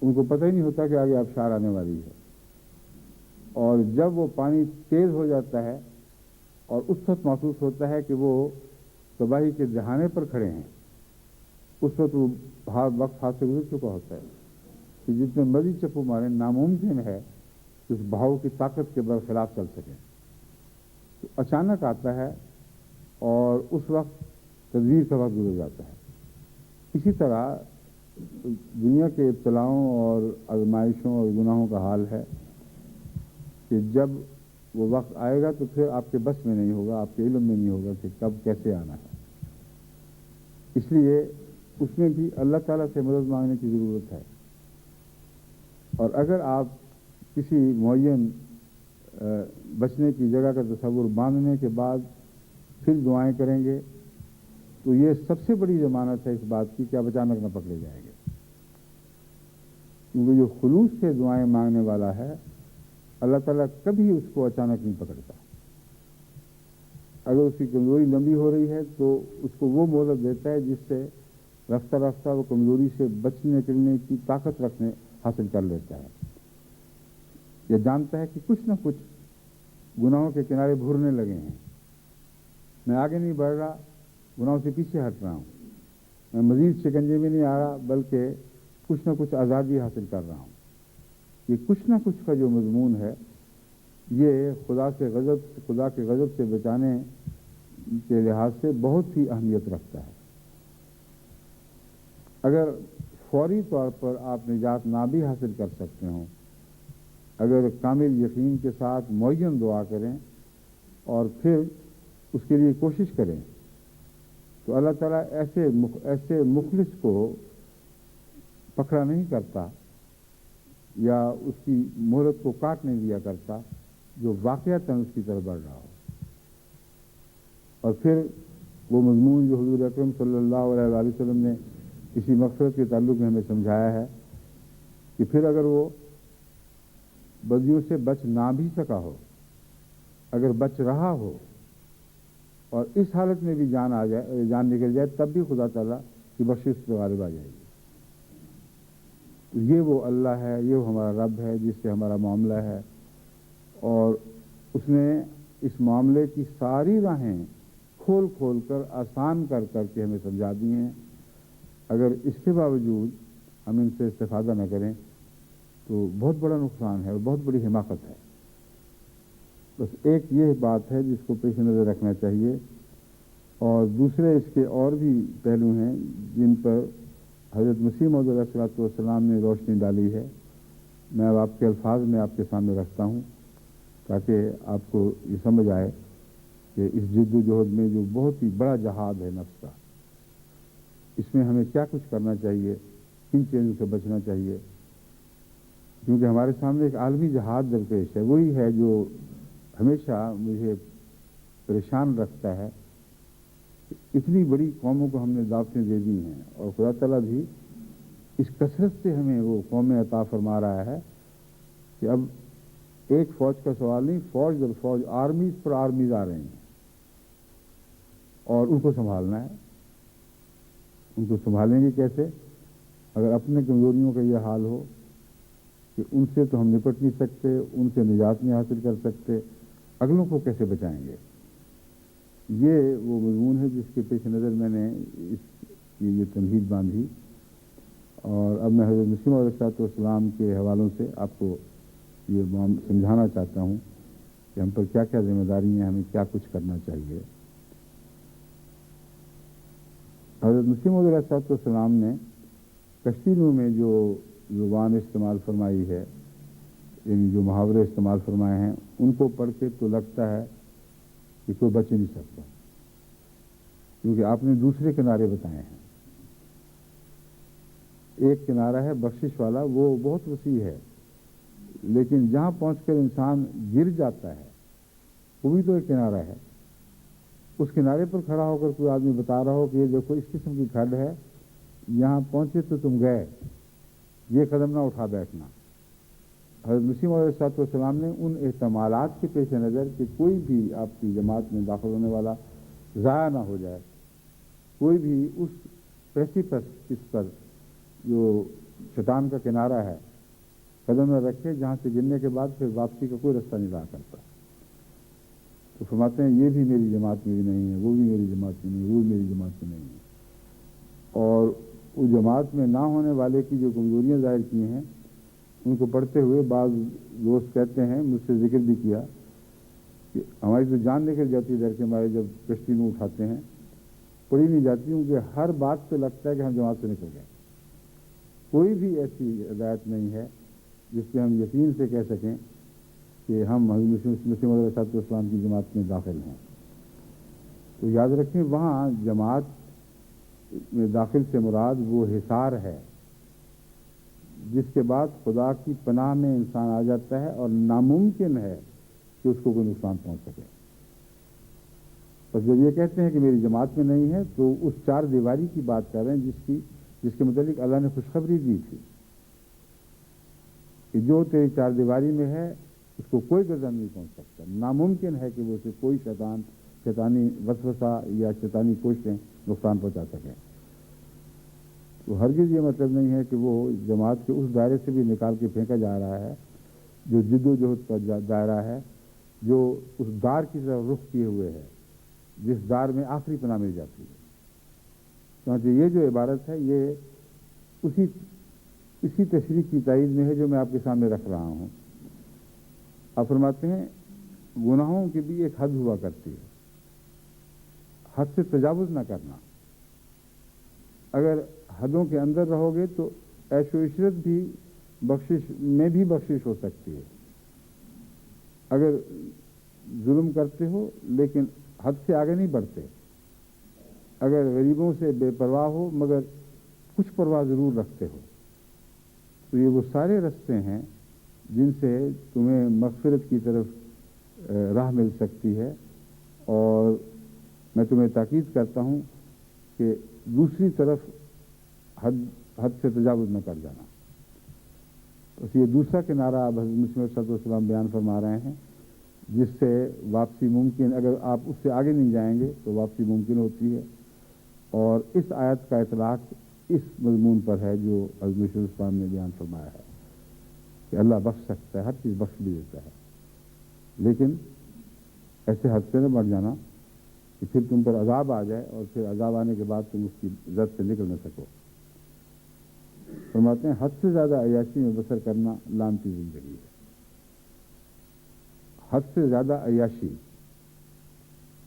ان کو پتہ ہی نہیں ہوتا کہ آگے آبشار آنے والی ہے، اور جب وہ پانی تیز ہو جاتا ہے اور اس وقت محسوس ہوتا ہے کہ وہ تباہی کے دہانے پر کھڑے ہیں، اس وقت وہ وقت ہاتھ سے گزر چکا ہوتا ہے کہ جتنے مرضی چپو مارے ناممکن ہے کہ اس بہاؤ کی طاقت کے برخلاف چل سکے۔ تو اچانک آتا ہے اور اس وقت تدبیر کا وقت گزر جاتا ہے۔ اسی طرح دنیا کے ابتلاؤں اور آزمائشوں اور گناہوں کا حال ہے کہ جب وہ وقت آئے گا تو پھر آپ کے بس میں نہیں ہوگا، آپ کے علم میں نہیں ہوگا کہ کب کیسے آنا ہے۔ اس لیے اس میں بھی اللہ تعالیٰ سے مدد مانگنے کی ضرورت ہے، اور اگر آپ کسی معین بچنے کی جگہ کا تصور باندھنے کے بعد پھر دعائیں کریں گے تو یہ سب سے بڑی ضمانت ہے اس بات کی کہ آپ اچانک نہ پکڑے جائیں گے، کیونکہ جو خلوص سے دعائیں مانگنے والا ہے اللہ تعالیٰ کبھی اس کو اچانک نہیں پکڑتا۔ اگر اس کی کمزوری لمبی ہو رہی ہے تو اس کو وہ مہلت دیتا ہے جس سے رفتہ رفتہ وہ کمزوری سے بچنے نکلنے کی طاقت حاصل کر لیتا ہے۔ یہ جانتا ہے کہ کچھ نہ کچھ گناہوں کے کنارے بھرنے لگے ہیں، میں آگے نہیں بڑھ رہا، گناہوں سے پیچھے ہٹ رہا ہوں، میں مزید شکنجے میں نہیں آ رہا بلکہ کچھ نہ کچھ آزادی حاصل کر رہا ہوں۔ یہ کچھ نہ کچھ کا جو مضمون ہے یہ خدا کے غضب سے بچانے کے لحاظ سے بہت ہی اہمیت رکھتا ہے۔ اگر فوری طور پر آپ نجات نہ بھی حاصل کر سکتے ہوں، اگر کامل یقین کے ساتھ معین دعا کریں اور پھر اس کے لیے کوشش کریں تو اللہ تعالیٰ ایسے مخلص کو پکڑا نہیں کرتا یا اس کی مہلت کو کاٹ نہیں دیا کرتا جو واقعتاً اس کی طرف بڑھ رہا ہو۔ اور پھر وہ مضمون جو حضور اکرم صلی اللہ علیہ وآلہ وسلم نے اسی مغفرت کے تعلق میں ہمیں سمجھایا ہے کہ پھر اگر وہ بدیوں سے بچ نہ بھی سکا ہو، اگر بچ رہا ہو اور اس حالت میں بھی جان نکل جائے تب بھی خدا تعالیٰ کی بخشش پر غالب آ جائے گی۔ یہ وہ اللہ ہے، یہ وہ ہمارا رب ہے جس سے ہمارا معاملہ ہے، اور اس نے اس معاملے کی ساری راہیں کھول کھول کر آسان کر کے ہمیں سمجھا دی ہیں۔ اگر اس کے باوجود ہم ان سے استفادہ نہ کریں تو بہت بڑا نقصان ہے اور بہت بڑی حماقت ہے۔ بس ایک یہ بات ہے جس کو پیش نظر رکھنا چاہیے، اور دوسرے اس کے اور بھی پہلو ہیں جن پر حضرت مسیح موعود علیہ الصلوۃ والسلام نے روشنی ڈالی ہے۔ میں اب آپ کے الفاظ میں آپ کے سامنے رکھتا ہوں تاکہ آپ کو یہ سمجھ آئے کہ اس جد و جہد میں جو بہت ہی بڑا جہاد ہے نفس کا، اس میں ہمیں کیا کچھ کرنا چاہیے، کن چیزوں سے بچنا چاہیے، کیونکہ ہمارے سامنے ایک عالمی جہاد درپیش ہے۔ وہی ہے جو ہمیشہ مجھے پریشان رکھتا ہے کہ اتنی بڑی قوموں کو ہم نے دعوتیں دے دی ہیں، اور خدا تعالیٰ بھی اس کثرت سے ہمیں وہ قومیں عطا فرما رہا ہے کہ اب ایک فوج کا سوال نہیں، فوج در فوج، آرمیز پر آرمیز آ رہے ہیں، اور ان کو سنبھالنا ہے۔ ان کو سنبھالیں گے کیسے؟ اگر اپنے کمزوریوں کا یہ حال ہو کہ ان سے تو ہم نپٹ نہیں سکتے، ان سے نجات نہیں حاصل کر سکتے، اگلوں کو کیسے بچائیں گے؟ یہ وہ مضمون ہے جس کے پیش نظر میں نے اس کی یہ تمہید باندھی، اور اب میں حضرت مسیح موعود علیہ السلام کے حوالوں سے آپ کو یہ سمجھانا چاہتا ہوں کہ ہم پر کیا کیا ذمہ داری ہیں، ہمیں کیا کچھ کرنا چاہیے۔ حضرت مسیح موعود علیہ السلام نے کشتیوں میں جو زبان استعمال فرمائی ہے، یعنی جو محاورے استعمال فرمائے ہیں، ان کو پڑھ کے تو لگتا ہے کہ کوئی بچ نہیں سکتا، کیونکہ آپ نے دوسرے کنارے بتائے ہیں۔ ایک کنارہ ہے بخشش والا، وہ بہت وسیع ہے، لیکن جہاں پہنچ کر انسان گر جاتا ہے وہ بھی تو ایک کنارہ ہے۔ اس کنارے پر کھڑا ہو کر کوئی آدمی بتا رہا ہو کہ یہ دیکھو اس قسم کی کھڈ ہے، یہاں پہنچے تو تم گئے، یہ قدم نہ اٹھا بیٹھنا۔ حضرت مسیح موعود علیہ السلام نے ان احتمالات کے پیش نظر کہ کوئی بھی آپ کی جماعت میں داخل ہونے والا ضائع نہ ہو جائے، کوئی بھی اس پریسیپس پر جو چٹان کا کنارہ ہے قدم نہ رکھے جہاں سے گرنے کے بعد پھر واپسی کا کوئی رستہ نہیں رہا کرتا۔ تو فرماتے ہیں یہ بھی میری جماعت میں بھی نہیں ہے، وہ بھی میری جماعت میں نہیں ہے، وہ بھی میری جماعت میں نہیں ہے۔ اور اس جماعت میں نہ ہونے والے کی جو کمزوریاں ظاہر کی ہیں ان کو پڑھتے ہوئے بعض دوست کہتے ہیں، مجھ سے ذکر بھی کیا کہ ہماری تو جان نکل جاتی ہے ڈر کے ہمارے جب کشتی میں اٹھاتے ہیں، پڑھی نہیں جاتی، کیونکہ ہر بات پہ لگتا ہے کہ ہم جماعت سے نکل گئے۔ کوئی بھی ایسی ہدایت نہیں ہے جس پہ ہم یقین سے کہہ سکیں کہ کہ ہم حضرت مسیح موعود علیہ السلام کی جماعت میں داخل ہیں، تو یاد رکھیں وہاں جماعت میں داخل سے مراد وہ حصار ہے جس کے بعد خدا کی پناہ میں انسان آ جاتا ہے اور ناممکن ہے کہ اس کو کوئی نقصان پہنچ سکے۔ بس جب یہ کہتے ہیں کہ میری جماعت میں نہیں ہے تو اس چار دیواری کی بات کر رہے ہیں جس کے متعلق اللہ نے خوشخبری دی تھی کہ جو تیری چار دیواری میں ہے اس کو کوئی گزر نہیں پہنچ سکتا، ناممکن ہے کہ وہ اسے کوئی شیطانی وسوسہ یا شیطانی کوششیں نقصان پہنچا سکیں۔ تو ہرگز یہ مطلب نہیں ہے کہ وہ جماعت کے اس دائرے سے بھی نکال کے پھینکا جا رہا ہے جو جد و جہد کا دائرہ ہے، جو اس دار کی طرف رخ کیے ہوئے ہے جس دار میں آخری پناہ مل جاتی ہے۔ چنانچہ یہ جو عبارت ہے یہ اسی تشریح کی تائید میں ہے جو میں آپ کے سامنے رکھ رہا ہوں۔ آپ فرماتے ہیں گناہوں کی بھی ایک حد ہوا کرتی ہے، حد سے تجاوز نہ کرنا۔ اگر حدوں کے اندر رہو گے تو عیش و عشرت بھی بخشش میں بھی بخشش ہو سکتی ہے۔ اگر ظلم کرتے ہو لیکن حد سے آگے نہیں بڑھتے، اگر غریبوں سے بے پرواہ ہو مگر کچھ پرواہ ضرور رکھتے ہو، تو یہ وہ سارے رستے ہیں جن سے تمہیں مغفرت کی طرف راہ مل سکتی ہے۔ اور میں تمہیں تاکید کرتا ہوں کہ دوسری طرف حد سے تجاوز نہ کر جانا۔ بس یہ دوسرا کنارہ اب حضرت مسیح علیہ السلام بیان فرما رہے ہیں جس سے واپسی ممکن، اگر آپ اس سے آگے نہیں جائیں گے تو واپسی ممکن ہوتی ہے۔ اور اس آیت کا اطلاق اس مضمون پر ہے جو حضرت مسیح علیہ السلام نے بیان فرمایا ہے کہ اللہ بخش سکتا ہے، ہر چیز بخش بھی دیتا ہے، لیکن ایسے حد سے نہ بڑھ جانا کہ پھر تم پر عذاب آ جائے اور پھر عذاب آنے کے بعد تم اس کی زد سے نکل نہ سکو۔ فرماتے ہیں حد سے زیادہ عیاشی میں بسر کرنا لعنتی زندگی ہے۔ حد سے زیادہ عیاشی،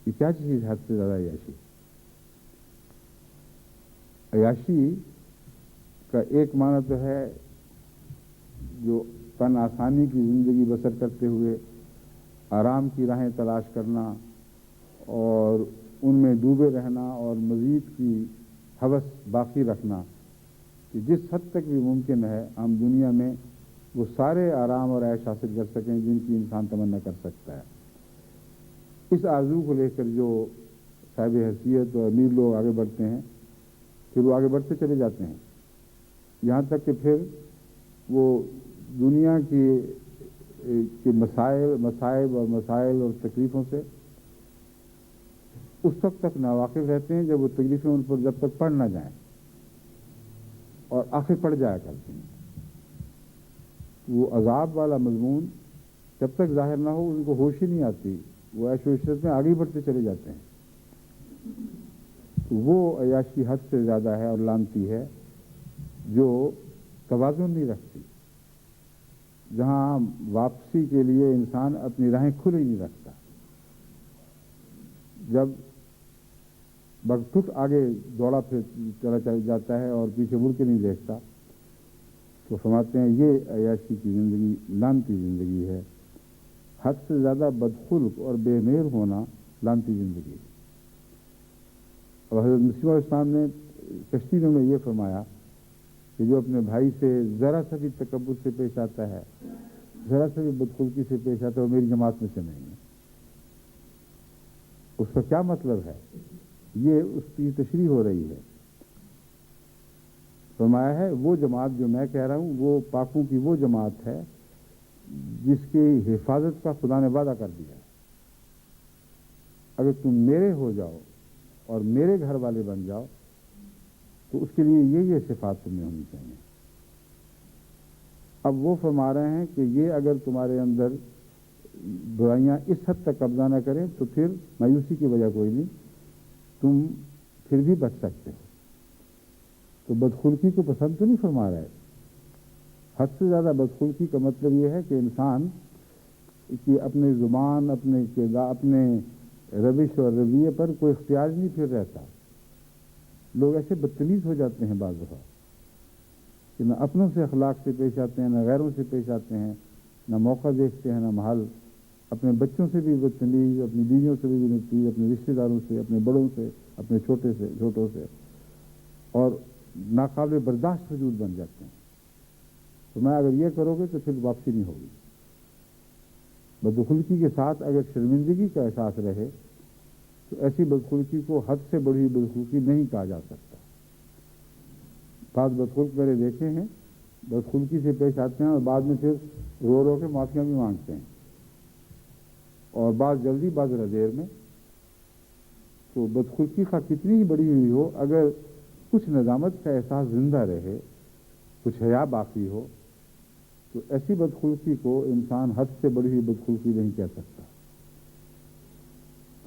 یہ کیا چیز ہے؟ حد سے زیادہ عیاشی، عیاشی کا ایک معنی تو ہے جو تن آسانی کی زندگی بسر کرتے ہوئے آرام کی راہیں تلاش کرنا اور ان میں ڈوبے رہنا اور مزید کی ہوس باقی رکھنا کہ جس حد تک بھی ممکن ہے ہم دنیا میں وہ سارے آرام اور عیش حاصل کر سکیں جن کی انسان تمنا کر سکتا ہے۔ اس آرزو کو لے کر جو صاحب حیثیت اور امیر لوگ آگے بڑھتے ہیں پھر وہ آگے بڑھتے چلے جاتے ہیں یہاں تک کہ پھر وہ دنیا کے مصائب اور تکلیفوں سے اس وقت تک ناواقف رہتے ہیں جب وہ تکلیفیں ان پر جب تک پڑ نہ جائیں، اور آخر پڑ جایا کرتے ہیں۔ وہ عذاب والا مضمون جب تک ظاہر نہ ہو ان کو ہوش ہی نہیں آتی، وہ عیش و عشرت میں آگے بڑھتے چلے جاتے ہیں۔ تو وہ عیاشی حد سے زیادہ ہے اور لعنتی ہے جو توازن نہیں رکھتی، جہاں واپسی کے لیے انسان اپنی راہیں کھلی نہیں رکھتا، جب بغتت آگے دوڑا پھر چلا جاتا ہے اور پیچھے مڑ کے نہیں دیکھتا، تو فرماتے ہیں یہ عیاشی کی زندگی لعنتی زندگی ہے۔ حد سے زیادہ بدخلق اور بے مہر ہونا لعنتی زندگی ہے۔ اور حضرت مسیح علیہ السلام نے کشتی میں یہ فرمایا کہ جو اپنے بھائی سے ذرا سا بھی تکبر سے پیش آتا ہے، ذرا سا بھی بدخلقی سے پیش آتا ہے، وہ میری جماعت میں سے نہیں ہے۔ اس کا کیا مطلب ہے؟ یہ اس کی تشریح ہو رہی ہے۔ فرمایا ہے وہ جماعت جو میں کہہ رہا ہوں وہ پاکوں کی وہ جماعت ہے جس کی حفاظت کا خدا نے وعدہ کر دیا ہے۔ اگر تم میرے ہو جاؤ اور میرے گھر والے بن جاؤ تو اس کے لیے یہ صفات تم میں ہونی چاہیے۔ اب وہ فرما رہے ہیں کہ یہ اگر تمہارے اندر برائیاں اس حد تک قبضہ نہ کریں تو پھر مایوسی کی وجہ کوئی نہیں، تم پھر بھی بچ سکتے ہو۔ تو بدخلقی کو پسند تو نہیں فرما رہا ہے۔ حد سے زیادہ بدخلقی کا مطلب یہ ہے کہ انسان کی اپنے زبان، اپنے روش اور رویے پر کوئی اختیار نہیں پھر رہتا۔ لوگ ایسے بدتمیز ہو جاتے ہیں بعض دفعہ کہ نہ اپنوں سے اخلاق سے پیش آتے ہیں نہ غیروں سے پیش آتے ہیں، نہ موقع دیکھتے ہیں نہ محل. اپنے بچوں سے بھی بدتمیز, اپنی بیویوں سے بھی بدتمیز, اپنے رشتہ داروں سے, اپنے بڑوں سے, اپنے چھوٹوں سے, اور ناقابل برداشت وجود بن جاتے ہیں. تو میں اگر یہ کرو گے تو پھر واپسی نہیں ہوگی. بدخلقی کے ساتھ اگر شرمندگی کا احساس رہے تو ایسی بدخلقی کو حد سے بڑی بدخلقی نہیں کہا جا سکتا. بعض بدخلق میں نے دیکھے ہیں, بدخلقی سے پیش آتے ہیں اور بعد میں پھر رو رو کے معافیاں بھی مانگتے ہیں, اور بعض جلدی بعض ذرا دیر میں. تو بدخلقی کا کتنی ہی بڑی ہوئی ہو, اگر کچھ ندامت کا احساس زندہ رہے, کچھ حیا باقی ہو, تو ایسی بدخلقی کو انسان حد سے بڑی ہوئی بدخلقی نہیں کہہ سکتا.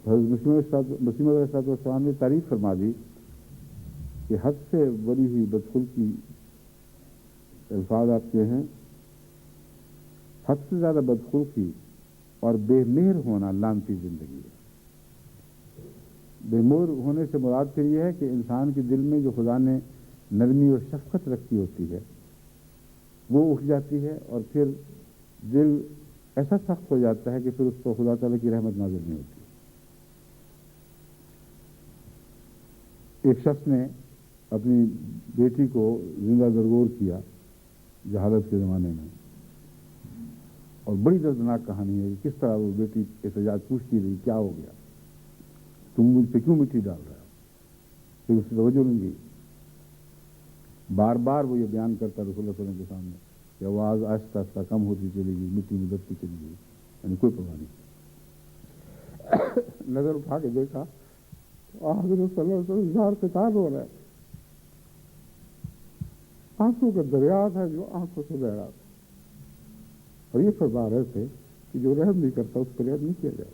حضرت مسیم علیہ السلام نے تعریف فرما دی کہ حد سے بڑی ہوئی بدخلقی, الفاظ آپ کے ہیں, حد سے زیادہ بدخلقی اور بے مہر ہونا لعنتی زندگی ہے. بے مہر ہونے سے مراد پھر یہ ہے کہ انسان کے دل میں جو خدا نے نرمی اور شفقت رکھی ہوتی ہے وہ اٹھ جاتی ہے, اور پھر دل ایسا سخت ہو جاتا ہے کہ پھر اس کو خدا تعالیٰ کی رحمت نازل نہیں ہوتی. ایک شخص نے اپنی بیٹی کو زندہ درگور کیا جہالت کے زمانے میں, اور بڑی دردناک کہانی ہے کہ کس طرح وہ بیٹی احتجاج پوچھتی رہی, کیا ہو گیا, تم مجھ پہ کیوں مٹی ڈال رہا ہو. پھر اس سے توجہ نہیں دی. بار بار وہ یہ بیان کرتا رسول اللہ صلی اللہ علیہ وسلم کے سامنے کہ آواز آہستہ آہستہ کم ہوتی چلی گئی, مٹی میں دبتی چلی گئی, یعنی کوئی پرواہ نہیں. نظر اٹھا کے دیکھا تو حضرت صلی اللہ علیہ وسلم زار قطار ہو رہا ہے, آنکھوں کا دریا تھا جو آنکھوں سے بہ رہا تھا, اور یہ فرما رہے تھے کہ جو رحم نہیں کرتا اس پر رحم نہیں کیا جائے,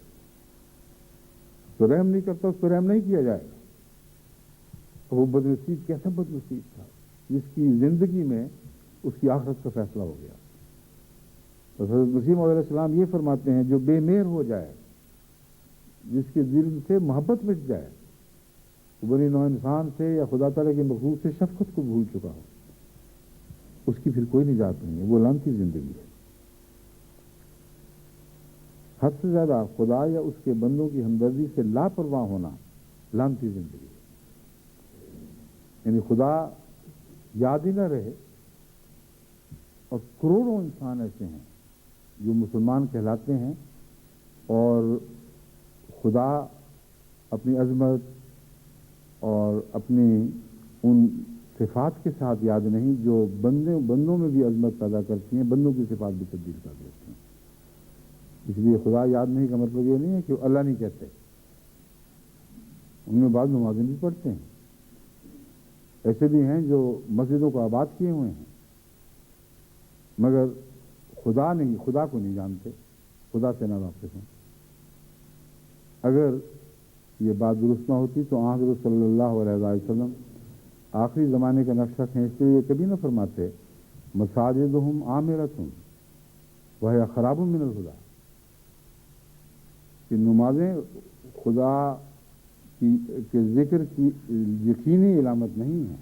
جو رحم نہیں کرتا اس پر رحم نہیں کیا جائے گا. وہ بدنصیب کیسا بدنصیب تھا جس کی زندگی میں اس کی آخرت کا فیصلہ ہو گیا. تو حضرت مسیم علیہ السلام یہ فرماتے ہیں جو بے مہر ہو جائے, جس کے دل سے محبت مٹ جائے, وہ بنی نوع انسان سے یا خدا تعالیٰ کے مخلوق سے شفقت کو بھول چکا ہو, اس کی پھر کوئی نجات نہیں ہے, وہ لعنتی زندگی ہے. حد سے زیادہ خدا یا اس کے بندوں کی ہمدردی سے لاپرواہ ہونا لعنتی زندگی ہے. یعنی خدا یاد ہی نہ رہے, اور کروڑوں انسان ایسے ہیں جو مسلمان کہلاتے ہیں اور خدا اپنی عظمت اور اپنی ان صفات کے ساتھ یاد نہیں جو بندوں میں بھی عظمت پیدا کرتی ہیں, بندوں کی صفات بھی تبدیل کر دیتی ہیں. اس لیے خدا یاد نہیں کا مطلب یہ نہیں ہے کہ وہ اللہ نہیں کہتے, ان میں بعض نمازیں بھی پڑھتے ہیں, ایسے بھی ہیں جو مسجدوں کو آباد کیے ہوئے ہیں مگر خدا کو نہیں جانتے, خدا سے نہ واقف ہیں. اگر یہ بات درست نہ ہوتی تو حضرت صلی اللہ علیہ وسلم آخری زمانے کا نقشہ کھینچتے ہوئے کبھی نہ فرماتے مساجدہم عامرۃ وہی خراب من الہدی, کہ نمازیں خدا کے ذکر کی یقینی علامت نہیں ہے.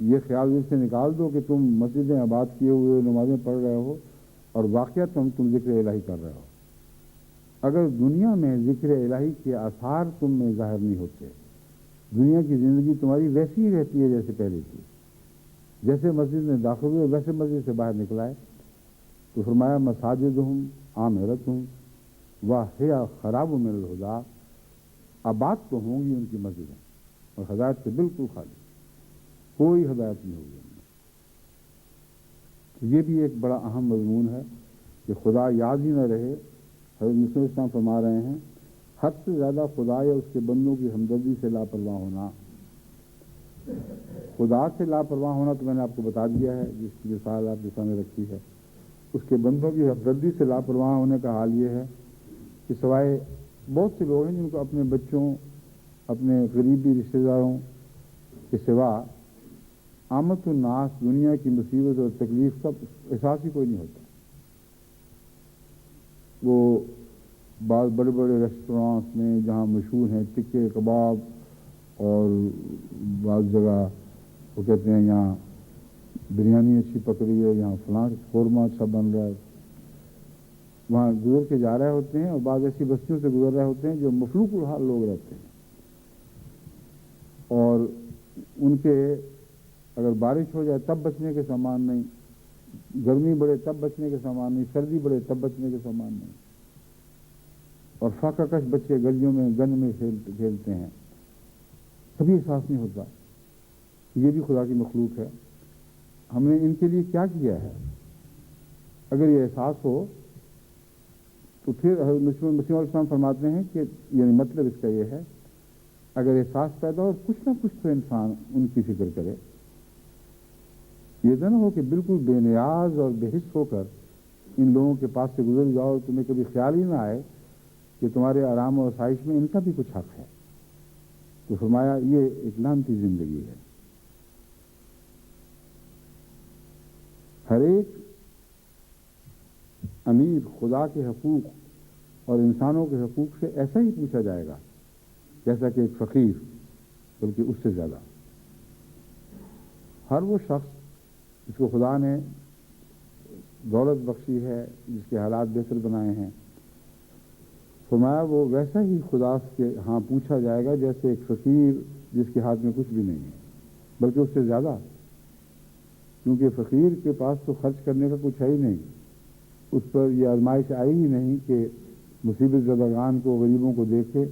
یہ خیال دل سے نکال دو کہ تم مسجدیں آباد کیے ہوئے نمازیں پڑھ رہے ہو اور واقعہ تم ذکر الہی کر رہے ہو. اگر دنیا میں ذکر الہی کے آثار تم میں ظاہر نہیں ہوتے, دنیا کی زندگی تمہاری ویسی ہی رہتی ہے جیسے پہلے تھی, جیسے مسجد میں داخل ہوئے ویسے مسجد سے باہر نکلائے, تو فرمایا مساجدہم عامرۃ وہی خراب من الہدی, آباد تو ہوں گی ان کی مسجدیں اور ہدایت سے بالکل خالی, کوئی ہدایت نہیں ہوگی ان میں. تو یہ بھی ایک بڑا اہم مضمون ہے کہ خدا یاد ہی نہ رہے. حضرت مسلم اسلام فرما رہے ہیں حد سے زیادہ خدا یا اس کے بندوں کی ہمدردی سے لاپرواہ ہونا. خدا سے لاپرواہ ہونا تو میں نے آپ کو بتا دیا ہے, جس کی مثال آپ کے سامنے رکھی ہے. اس کے بندوں کی ہمدردی سے لاپرواہ ہونے کا حال یہ ہے کہ سوائے بہت سے لوگ ہیں جن کو اپنے بچوں, اپنے قریبی رشتہ داروں کے سوا آمد الناس, دنیا کی مصیبت اور تکلیف کا احساس ہی کوئی نہیں ہوتا. وہ بعض بڑے بڑے ریسٹورانٹس میں جہاں مشہور ہیں ٹکے کباب, اور بعض جگہ وہ کہتے ہیں یہاں بریانی اچھی پک رہی ہے، یہاں فلاں قورمہ اچھا بن رہا ہے، وہاں گزر کے جا رہے ہوتے ہیں، اور بعض ایسی بستیوں سے گزر رہے ہوتے ہیں جو مفلوق الحال لوگ رہتے ہیں، اور ان کے اگر بارش ہو جائے تب بچنے کے سامان نہیں، گرمی بڑھے تب بچنے کے سامان نہیں، سردی بڑھے تب بچنے کے سامان نہیں، اور فاقہ کش بچے گلیوں میں گند میں کھیلتے ہیں، کبھی احساس نہیں ہوتا یہ بھی خدا کی مخلوق ہے، ہم نے ان کے لیے کیا کیا ہے؟ اگر یہ احساس ہو تو پھر حضرت مسیح علیہ السلام فرماتے ہیں کہ یعنی مطلب اس کا یہ ہے، اگر احساس پیدا ہو کچھ نہ کچھ تو انسان ان کی فکر کرے، یہ تو نہ ہو کہ بالکل بے نیاز اور بے حس ہو کر ان لوگوں کے پاس سے گزر جاؤ اور تمہیں کبھی خیال ہی نہ آئے کہ تمہارے آرام و آسائش میں ان کا بھی کچھ حق ہے۔ تو فرمایا یہ ایک لعنتی زندگی ہے۔ ہر ایک امیر خدا کے حقوق اور انسانوں کے حقوق سے ایسا ہی پوچھا جائے گا جیسا کہ ایک فقیر، بلکہ اس سے زیادہ۔ ہر وہ شخص جس کو خدا نے دولت بخشی ہے، جس کے حالات بہتر بنائے ہیں، فرمایا وہ ویسا ہی خدا کے ہاں پوچھا جائے گا جیسے ایک فقیر جس کے ہاتھ میں کچھ بھی نہیں ہے، بلکہ اس سے زیادہ، کیونکہ فقیر کے پاس تو خرچ کرنے کا کچھ ہے ہی نہیں، اس پر یہ آزمائش آئی ہی نہیں کہ مصیبت زدگان کو، غریبوں کو دیکھے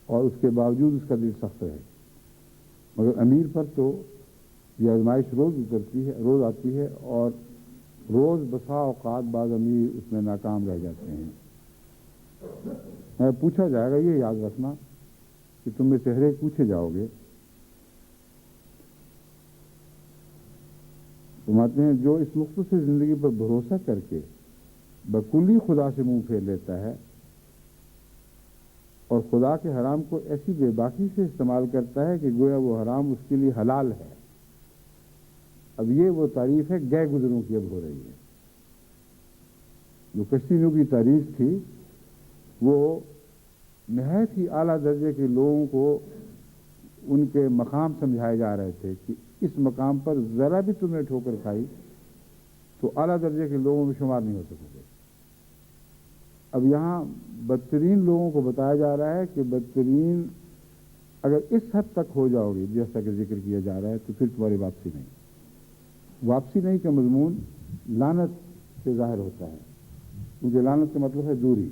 اور اس کے باوجود اس کا دل سخت رہے، مگر امیر پر تو یہ آزمائش روز اترتی ہے، روز آتی ہے، اور روز بسا اوقات بعض امیر اس میں ناکام رہ جاتے ہیں۔ پوچھا جائے گا، یہ یاد رکھنا کہ تم میں سے ہر ایک پوچھے جاؤ گے۔ فرماتے ہیں جو اس مختصر زندگی پر بھروسہ کر کے بکلی خدا سے منہ پھیر لیتا ہے اور خدا کے حرام کو ایسی بے باکی سے استعمال کرتا ہے کہ گویا وہ حرام اس کے لیے حلال ہے، اب یہ وہ تعریف ہے گئے گزروں کی اب ہو رہی ہے۔ جو کشتی نو کی تعریف تھی وہ نہایت ہی اعلیٰ درجے کے لوگوں کو ان کے مقام سمجھائے جا رہے تھے کہ اس مقام پر ذرا بھی تم نے ٹھوکر کھائی تو اعلیٰ درجے کے لوگوں میں شمار نہیں ہو سکو گے۔ اب یہاں بدترین لوگوں کو بتایا جا رہا ہے کہ بدترین اگر اس حد تک ہو جاؤ گے جیسا کہ ذکر کیا جا رہا ہے تو پھر تمہاری واپسی نہیں۔ واپسی نہیں کا مضمون لعنت سے ظاہر ہوتا ہے، کیونکہ لعنت کا مطلب ہے دوری،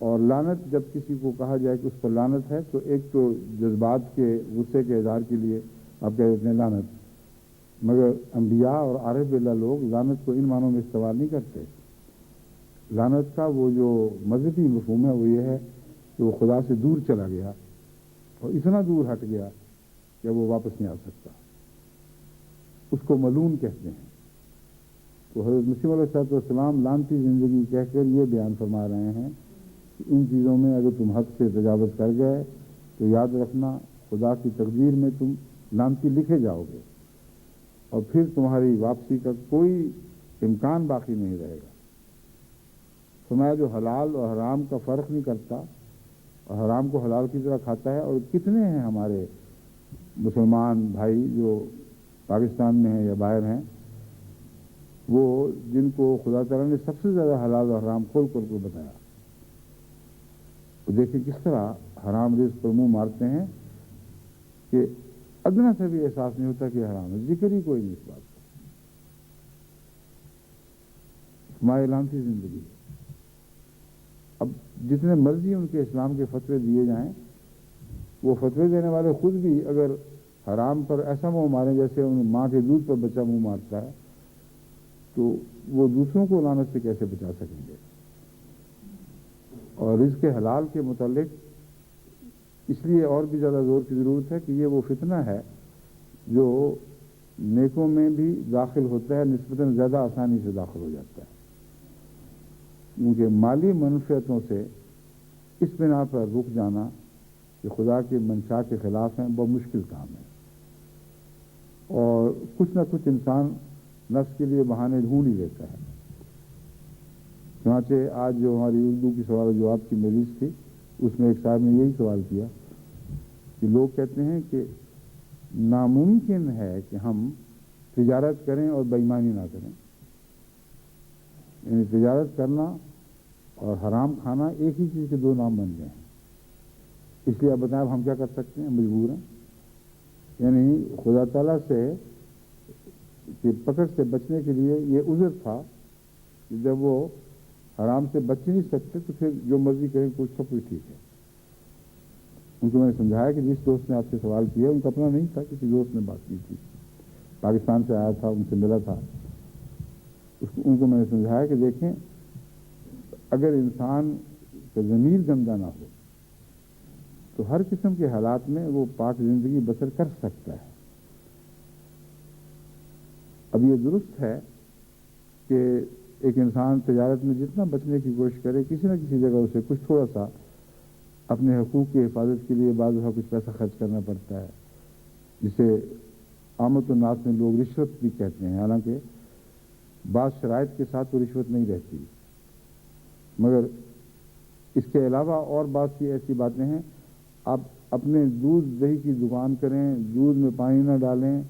اور لعنت جب کسی کو کہا جائے کہ اس پر لعنت ہے تو ایک تو جذبات کے غصے کے اظہار کے لیے آپ کہہ دیتے ہیں لعنت، مگر انبیاء اور عارف باللہ لوگ لعنت کو ان معنوں میں استعمال نہیں کرتے۔ لعنت کا وہ جو مذہبی مفہوم ہے وہ یہ ہے کہ وہ خدا سے دور چلا گیا اور اتنا دور ہٹ گیا کہ وہ واپس نہیں آ سکتا، اس کو ملعون کہتے ہیں۔ تو حضرت مسیح علیہ السلام لعنتی زندگی کہہ کر یہ بیان فرما رہے ہیں کہ ان چیزوں میں اگر تم حد سے تجاوز کر گئے تو یاد رکھنا خدا کی تقدیر میں تم لعنتی لکھے جاؤ گے، اور پھر تمہاری واپسی کا کوئی امکان باقی نہیں رہے گا۔ فرمایا جو حلال اور حرام کا فرق نہیں کرتا اور حرام کو حلال کی طرح کھاتا ہے، اور کتنے ہیں ہمارے مسلمان بھائی جو پاکستان میں ہیں یا باہر ہیں، وہ جن کو خدا تعالیٰ نے سب سے زیادہ حلال اور حرام کھول کر کو بتایا، وہ دیکھیں کس طرح حرام رزق پر منہ مارتے ہیں کہ ادنا سے بھی احساس نہیں ہوتا کہ حرام ہے، ذکر ہی کوئی نہیں اس بات کا۔ ہمارے لعنتی زندگی ہے۔ اب جتنے مرضی ان کے اسلام کے فتوے دیے جائیں، وہ فتوے دینے والے خود بھی اگر حرام پر ایسا منہ ماریں جیسے ان ماں کے دودھ پر بچہ منہ مارتا ہے، تو وہ دوسروں کو لعنت سے کیسے بچا سکیں گے؟ اور رزق حلال کے متعلق اس لیے اور بھی زیادہ زور کی ضرورت ہے کہ یہ وہ فتنہ ہے جو نیکوں میں بھی داخل ہوتا ہے، نسبتاً زیادہ آسانی سے داخل ہو جاتا ہے، کیونکہ مالی منفعتوں سے اس بنا پر رک جانا کہ خدا کی منشا کے خلاف ہیں بہت مشکل کام ہے، اور کچھ نہ کچھ انسان نفس کے لیے بہانے ڈھونڈ ہی لیتا ہے۔ چنانچہ آج جو ہماری اردو کی سوال و جواب کی مجلس تھی اس میں ایک صاحب نے یہی سوال کیا کہ لوگ کہتے ہیں کہ ناممکن ہے کہ ہم تجارت کریں اور بےایمانی نہ کریں. یعنی تجارت کرنا اور حرام کھانا ایک ہی چیز کے دو نام بن گئے ہیں. اس لیے آپ بتائیں ہم کیا کر سکتے ہیں؟ مجبور ہیں. یعنی خدا تعالیٰ سے کہ پکڑ سے بچنے کے لیے یہ عذر تھا کہ جب وہ حرام سے بچ نہیں سکتے تو پھر جو مرضی کریں کچھ سب کچھ ٹھیک ہے. ان کو میں نے سمجھایا کہ جس دوست نے آپ سے سوال کیا ان کا اپنا نہیں تھا، کسی دوست نے بات کی تھی، پاکستان سے آیا تھا، ان سے ملا تھا. ان کو میں نے سمجھایا کہ دیکھیں اگر انسان کا ضمیر گندہ نہ ہو تو ہر قسم کے حالات میں وہ پاک زندگی بسر کر سکتا ہے. اب یہ درست ہے کہ ایک انسان تجارت میں جتنا بچنے کی کوشش کرے کسی نہ کسی جگہ اسے کچھ تھوڑا سا اپنے حقوق کی حفاظت کے لیے بعض دفعہ کچھ پیسہ خرچ کرنا پڑتا ہے، جسے عامت الناس میں لوگ رشوت بھی کہتے ہیں. حالانکہ بعض شرائط کے ساتھ وہ رشوت نہیں رہتی، مگر اس کے علاوہ اور بعض سی ایسی باتیں ہیں. آپ اپنے دودھ دہی کی دکان کریں، دودھ میں پانی نہ ڈالیں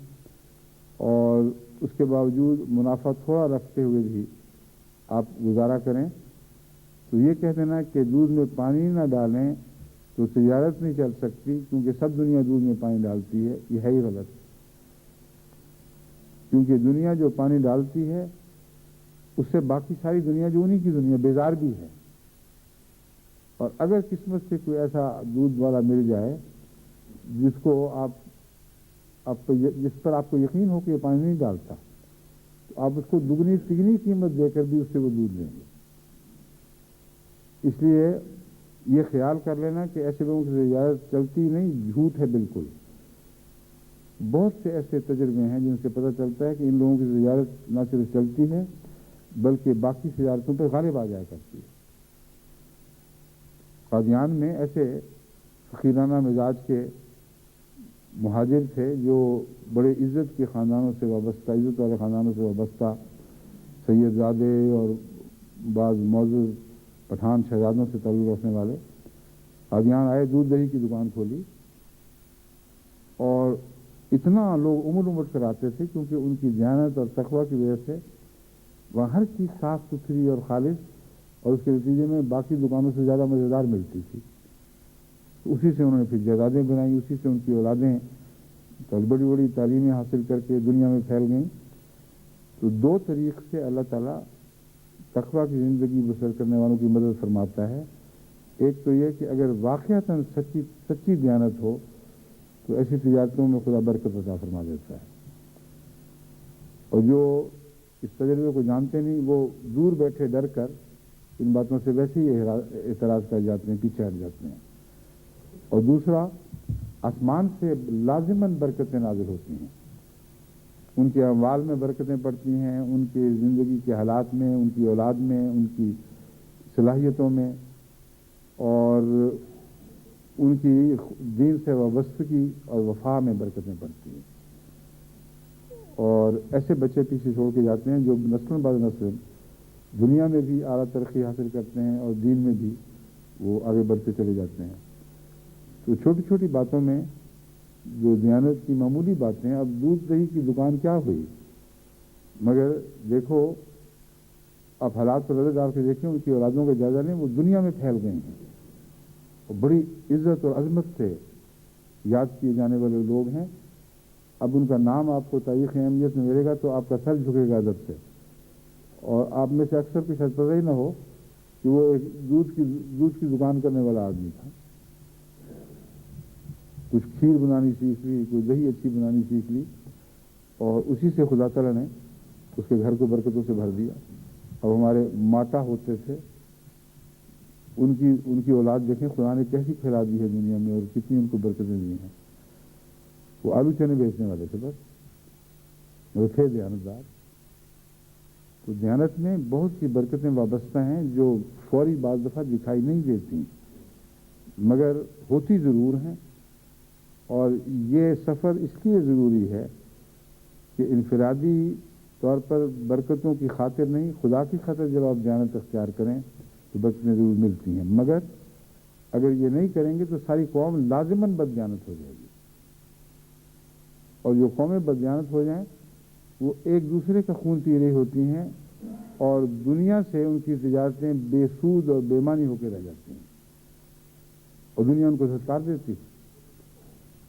اور اس کے باوجود منافع تھوڑا رکھتے ہوئے بھی آپ گزارا کریں، تو یہ کہہ دینا کہ دودھ میں پانی نہ ڈالیں تو تجارت نہیں چل سکتی کیونکہ سب دنیا دودھ میں پانی ڈالتی ہے، یہ ہے ہی غلط. کیونکہ دنیا جو پانی ڈالتی ہے اس سے باقی ساری دنیا جو انہی کی دنیا بیزار بھی ہے. اور اگر قسمت سے کوئی ایسا دودھ والا مل جائے جس پر آپ کو یقین ہو کہ یہ پانی نہیں ڈالتا، تو آپ اس کو دگنی تگنی قیمت دے کر بھی اس سے وہ دودھ لیں گے. اس لیے یہ خیال کر لینا کہ ایسے لوگوں کی تجارت چلتی نہیں، جھوٹ ہے بالکل. بہت سے ایسے تجربے ہیں جن سے پتہ چلتا ہے کہ ان لوگوں کی تجارت نہ صرف چلتی ہے بلکہ باقی تجارتوں پہ غالب آ جایا کرتی ہے. قادیان میں ایسے فقیرانہ مزاج کے مہاجر تھے جو بڑے عزت کے خاندانوں سے وابستہ، عزت والے خاندانوں سے وابستہ سید زادے اور بعض معزز پٹھان شہزادوں سے تعلق رکھنے والے قادیان آئے، دودھ دہی کی دکان کھولی اور اتنا لوگ امٹ کر آتے تھے کیونکہ ان کی دیانت اور تقوی کی وجہ سے وہاں ہر چیز صاف ستھری اور خالص اور اس کے نتیجے میں باقی دکانوں سے زیادہ مزیدار ملتی تھی. تو اسی سے انہوں نے پھر جائیدادیں بنائیں، اسی سے ان کی اولادیں بڑی بڑی تعلیمیں حاصل کر کے دنیا میں پھیل گئیں. تو دو طریق سے اللہ تعالیٰ تقوی کی زندگی بسر کرنے والوں کی مدد فرماتا ہے. ایک تو یہ کہ اگر واقعتاً سچی دیانت ہو تو ایسی تجارتوں میں خدا برکت عطا فرما دیتا ہے. اور جو اس تجربے کو جانتے نہیں وہ دور بیٹھے ڈر کر ان باتوں سے ویسے ہی اعتراض کر جاتے ہیں، پیچھے ہٹ جاتے ہیں. اور دوسرا، آسمان سے لازماً برکتیں نازل ہوتی ہیں، ان کے اموال میں برکتیں پڑتی ہیں، ان کی زندگی کے حالات میں، ان کی اولاد میں، ان کی صلاحیتوں میں، اور ان کی دین سے وابستگی اور وفا میں برکتیں پڑتی ہیں. اور ایسے بچے پیچھے چھوڑ کے جاتے ہیں جو نسل بعد نسل دنیا میں بھی اعلیٰ ترقی حاصل کرتے ہیں اور دین میں بھی وہ آگے بڑھتے چلے جاتے ہیں. تو چھوٹی چھوٹی باتوں میں جو دیانت کی معمولی باتیں، اب دودھ دہی کی دکان کیا ہوئی، مگر دیکھو آپ حالات پر نظر ڈال کے دیکھیں، ان کی اولادوں کا جائزہ لیں، وہ دنیا میں پھیل گئے ہیں اور بڑی عزت اور عظمت سے یاد کیے جانے والے لوگ ہیں. اب ان کا نام آپ کو تاریخ اہمیت میں ملے گا تو آپ کا سر جھکے گا ادب سے. اور آپ میں سے اکثر کی شاید پتہ ہی نہ ہو کہ وہ ایک دودھ کی دکان کرنے والا آدمی تھا. کچھ کھیر بنانی سیکھ لی، کوئی دہی اچھی بنانی سیکھ لی، اور اسی سے خدا تعالیٰ نے اس کے گھر کو برکتوں سے بھر دیا. اب ہمارے ماتا ہوتے تھے، ان کی اولاد دیکھیں خدا نے کیسی پھیلا دی ہے دنیا میں اور کتنی ان کو برکتیں دی ہیں. وہ آلو چنے بیچنے والے تھے بس، وہ تھے دیانتدار. تو دیانت میں بہت سی برکتیں وابستہ ہیں جو فوری بعض دفعہ دکھائی نہیں دیتی مگر ہوتی ضرور ہیں. اور یہ سفر اس لیے ضروری ہے کہ انفرادی طور پر برکتوں کی خاطر نہیں، خدا کی خاطر جب آپ دیانت اختیار کریں تو برکتیں ضرور ملتی ہیں. مگر اگر یہ نہیں کریں گے تو ساری قوم لازماً بددیانت ہو جائے گی. اور جو قومیں بددیانت ہو جائیں وہ ایک دوسرے کا خون پی رہی ہوتی ہیں اور دنیا سے ان کی تجارتیں بے سود اور بے معنی ہو کے رہ جاتی ہیں اور دنیا ان کو سرکار دیتی ہے.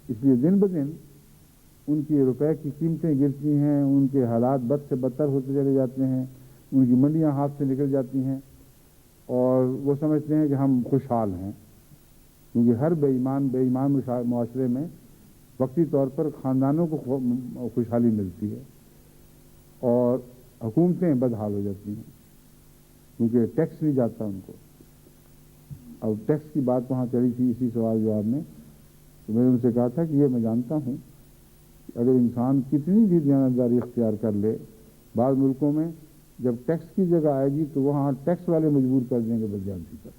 اس لیے دن بدن ان کی روپے کی قیمتیں گرتی ہیں, ان کے حالات بد سے بدتر ہوتے چلے جاتے ہیں, ان کی منڈیاں ہاتھ سے نکل جاتی ہیں اور وہ سمجھتے ہیں کہ ہم خوشحال ہیں, کیونکہ ہر بے ایمان معاشرے میں وقتی طور پر خاندانوں کو خوشحالی ملتی ہے اور حکومتیں بدحال ہو جاتی ہیں کیونکہ ٹیکس نہیں جاتا ان کو. اب ٹیکس کی بات وہاں چلی تھی اسی سوال جواب میں, تو میں نے ان سے کہا تھا کہ یہ میں جانتا ہوں کہ اگر انسان کتنی بھی دیانتداری اختیار کر لے, بعض ملکوں میں جب ٹیکس کی جگہ آئے گی تو وہاں ٹیکس والے مجبور کر دیں گے بدجانتی پر,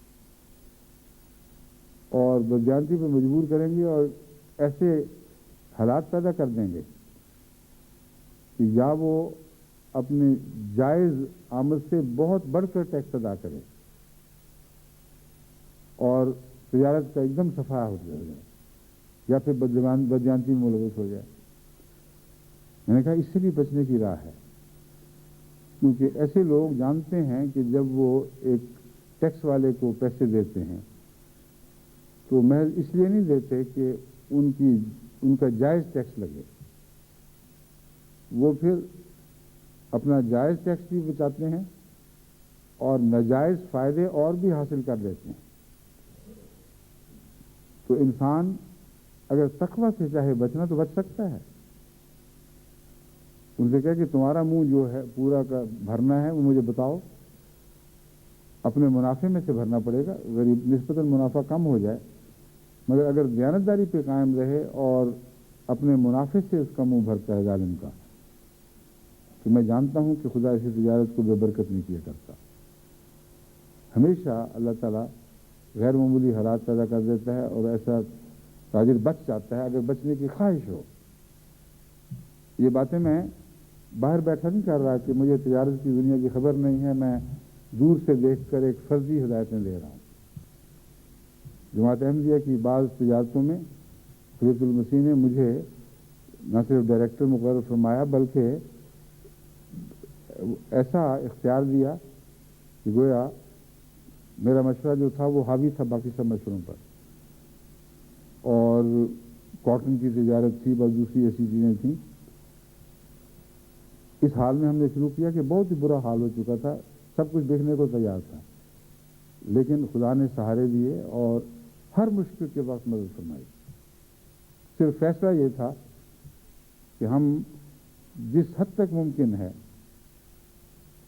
اور بدجانتی پر مجبور کریں گے اور ایسے حالات پیدا کر دیں گے کہ یا وہ اپنے جائز آمد سے بہت بڑھ کر ٹیکس ادا کرے اور تجارت کا ایک دم صفحہ ہو جائے یا پھر بدجانتی میں ملوث ہو جائے. میں نے کہا اس سے بھی بچنے کی راہ ہے, کیونکہ ایسے لوگ جانتے ہیں کہ جب وہ ایک ٹیکس والے کو پیسے دیتے ہیں تو محض اس لیے نہیں دیتے کہ ان کا جائز ٹیکس لگے, وہ پھر اپنا جائز ٹیکس بھی بچاتے ہیں اور ناجائز فائدے اور بھی حاصل کر لیتے ہیں. تو انسان اگر تقوی سے چاہے بچنا تو بچ سکتا ہے. ان سے کہا کہ تمہارا منہ جو ہے پورا کا بھرنا ہے وہ مجھے بتاؤ, اپنے منافع میں سے بھرنا پڑے گا, غریب نسبتاً منافع کم ہو جائے, مگر اگر دیانتداری پہ قائم رہے اور اپنے منافع سے اس کا منہ بھرتا ہے ظالم کا, تو میں جانتا ہوں کہ خدا ایسی تجارت کو بے برکت نہیں کیا کرتا. ہمیشہ اللہ تعالیٰ غیر معمولی حالات پیدا کر دیتا ہے اور ایسا تاجر بچ جاتا ہے اگر بچنے کی خواہش ہو. یہ باتیں میں باہر بیٹھا نہیں کر رہا کہ مجھے تجارت کی دنیا کی خبر نہیں ہے, میں دور سے دیکھ کر ایک فرضی ہدایتیں دے رہا ہوں. جماعت احمدیہ کی بعض تجارتوں میں خلیفۃ المسیح نے مجھے نہ صرف ڈائریکٹر مقرر فرمایا بلکہ ایسا اختیار دیا کہ گویا میرا مشورہ جو تھا وہ حاوی تھا باقی سب مشوروں پر, اور کاٹن کی تجارت تھی, بس دوسری ایسی چیزیں تھیں. اس حال میں ہم نے شروع کیا کہ بہت ہی برا حال ہو چکا تھا, سب کچھ دیکھنے کو تیار تھا, لیکن خدا نے سہارے دیے اور ہر مشکل کے وقت مدد فرمائی. صرف فیصلہ یہ تھا کہ ہم جس حد تک ممکن ہے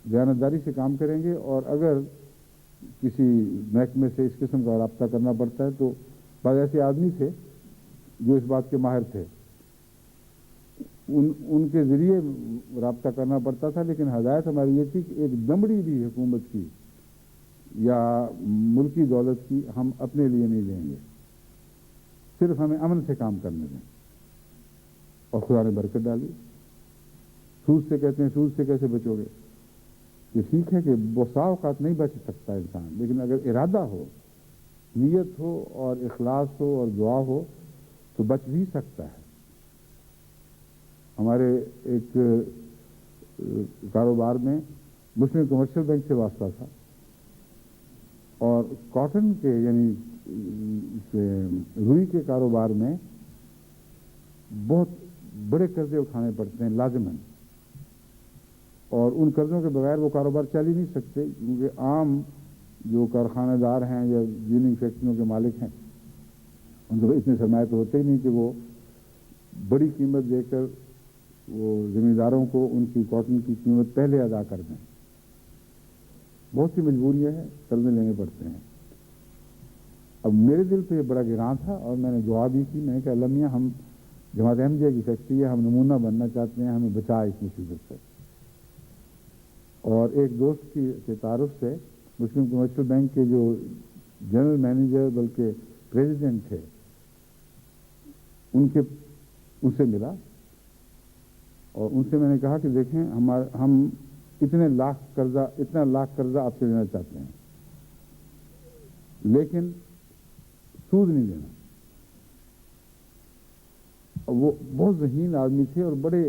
دیانتداری سے کام کریں گے, اور اگر کسی محکمے سے اس قسم کا رابطہ کرنا پڑتا ہے تو بعض ایسے آدمی تھے جو اس بات کے ماہر تھے, ان کے ذریعے رابطہ کرنا پڑتا تھا, لیکن ہدایت ہماری یہ تھی کہ ایک دمڑی بھی حکومت کی یا ملکی دولت کی ہم اپنے لیے نہیں لیں گے, صرف ہمیں امن سے کام کرنے دیں. اور خدا نے برکت ڈالی. سود سے کہتے ہیں سود سے کیسے بچو گے؟ یہ ٹھیک ہے کہ بسا اوقات نہیں بچ سکتا انسان, لیکن اگر ارادہ ہو, نیت ہو اور اخلاص ہو اور دعا ہو تو بچ بھی سکتا ہے. ہمارے ایک کاروبار میں مسلم کمرشل بینک سے واسطہ تھا, اور کاٹن کے یعنی روئی کے کاروبار میں بہت بڑے قرضے اٹھانے پڑتے ہیں لازماً, اور ان قرضوں کے بغیر وہ کاروبار چل ہی نہیں سکتے, کیونکہ عام جو کارخانہ دار ہیں یا جیننگ فیکٹریوں کے مالک ہیں ان کو اتنے سرمایہ تو ہوتے ہی نہیں کہ وہ بڑی قیمت دے کر وہ زمینداروں کو ان کی کاٹن کی قیمت پہلے ادا کر دیں. بہت سی مجبوریاں ہیں, قرضے لینے پڑتے ہیں. اب میرے دل پہ یہ بڑا گراں تھا اور میں نے دعا بھی کی. میں نے کہا اللہ میاں ہم جماعت احمدیہ کی فیکٹری ہے, ہم نمونہ بننا چاہتے ہیں, ہمیں بچا اس مصیبت سے. اور ایک دوست کے تعارف سے مسلم کمرشل بینک کے جو جنرل مینیجر بلکہ پریزیڈنٹ تھے ان سے ملا, اور ان سے میں نے کہا کہ دیکھیں ہم اتنا لاکھ قرضہ آپ سے لینا چاہتے ہیں, لیکن سود نہیں دینا. وہ بہت ذہین آدمی تھے اور بڑے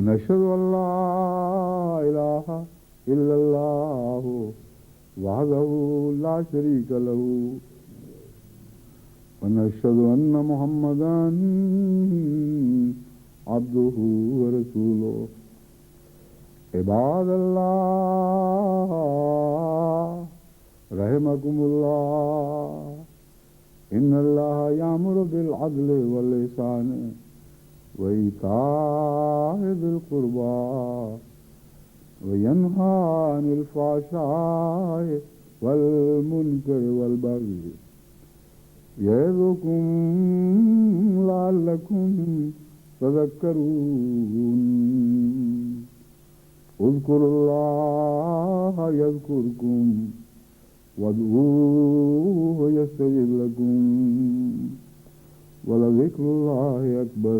ونشهد أن لا إله إلا الله وحده لا شريك له ونشهد أن محمدا عبده ورسوله عباد الله رحمكم الله إن الله يأمر بالعدل والإحسان وإيتاء ذي القربى وينهى عن الفحشاء والمنكر والبغي يعظكم لعلكم تذكرون اذكروا الله يذكركم وادعوه يستجب لكم ولذكر الله أكبر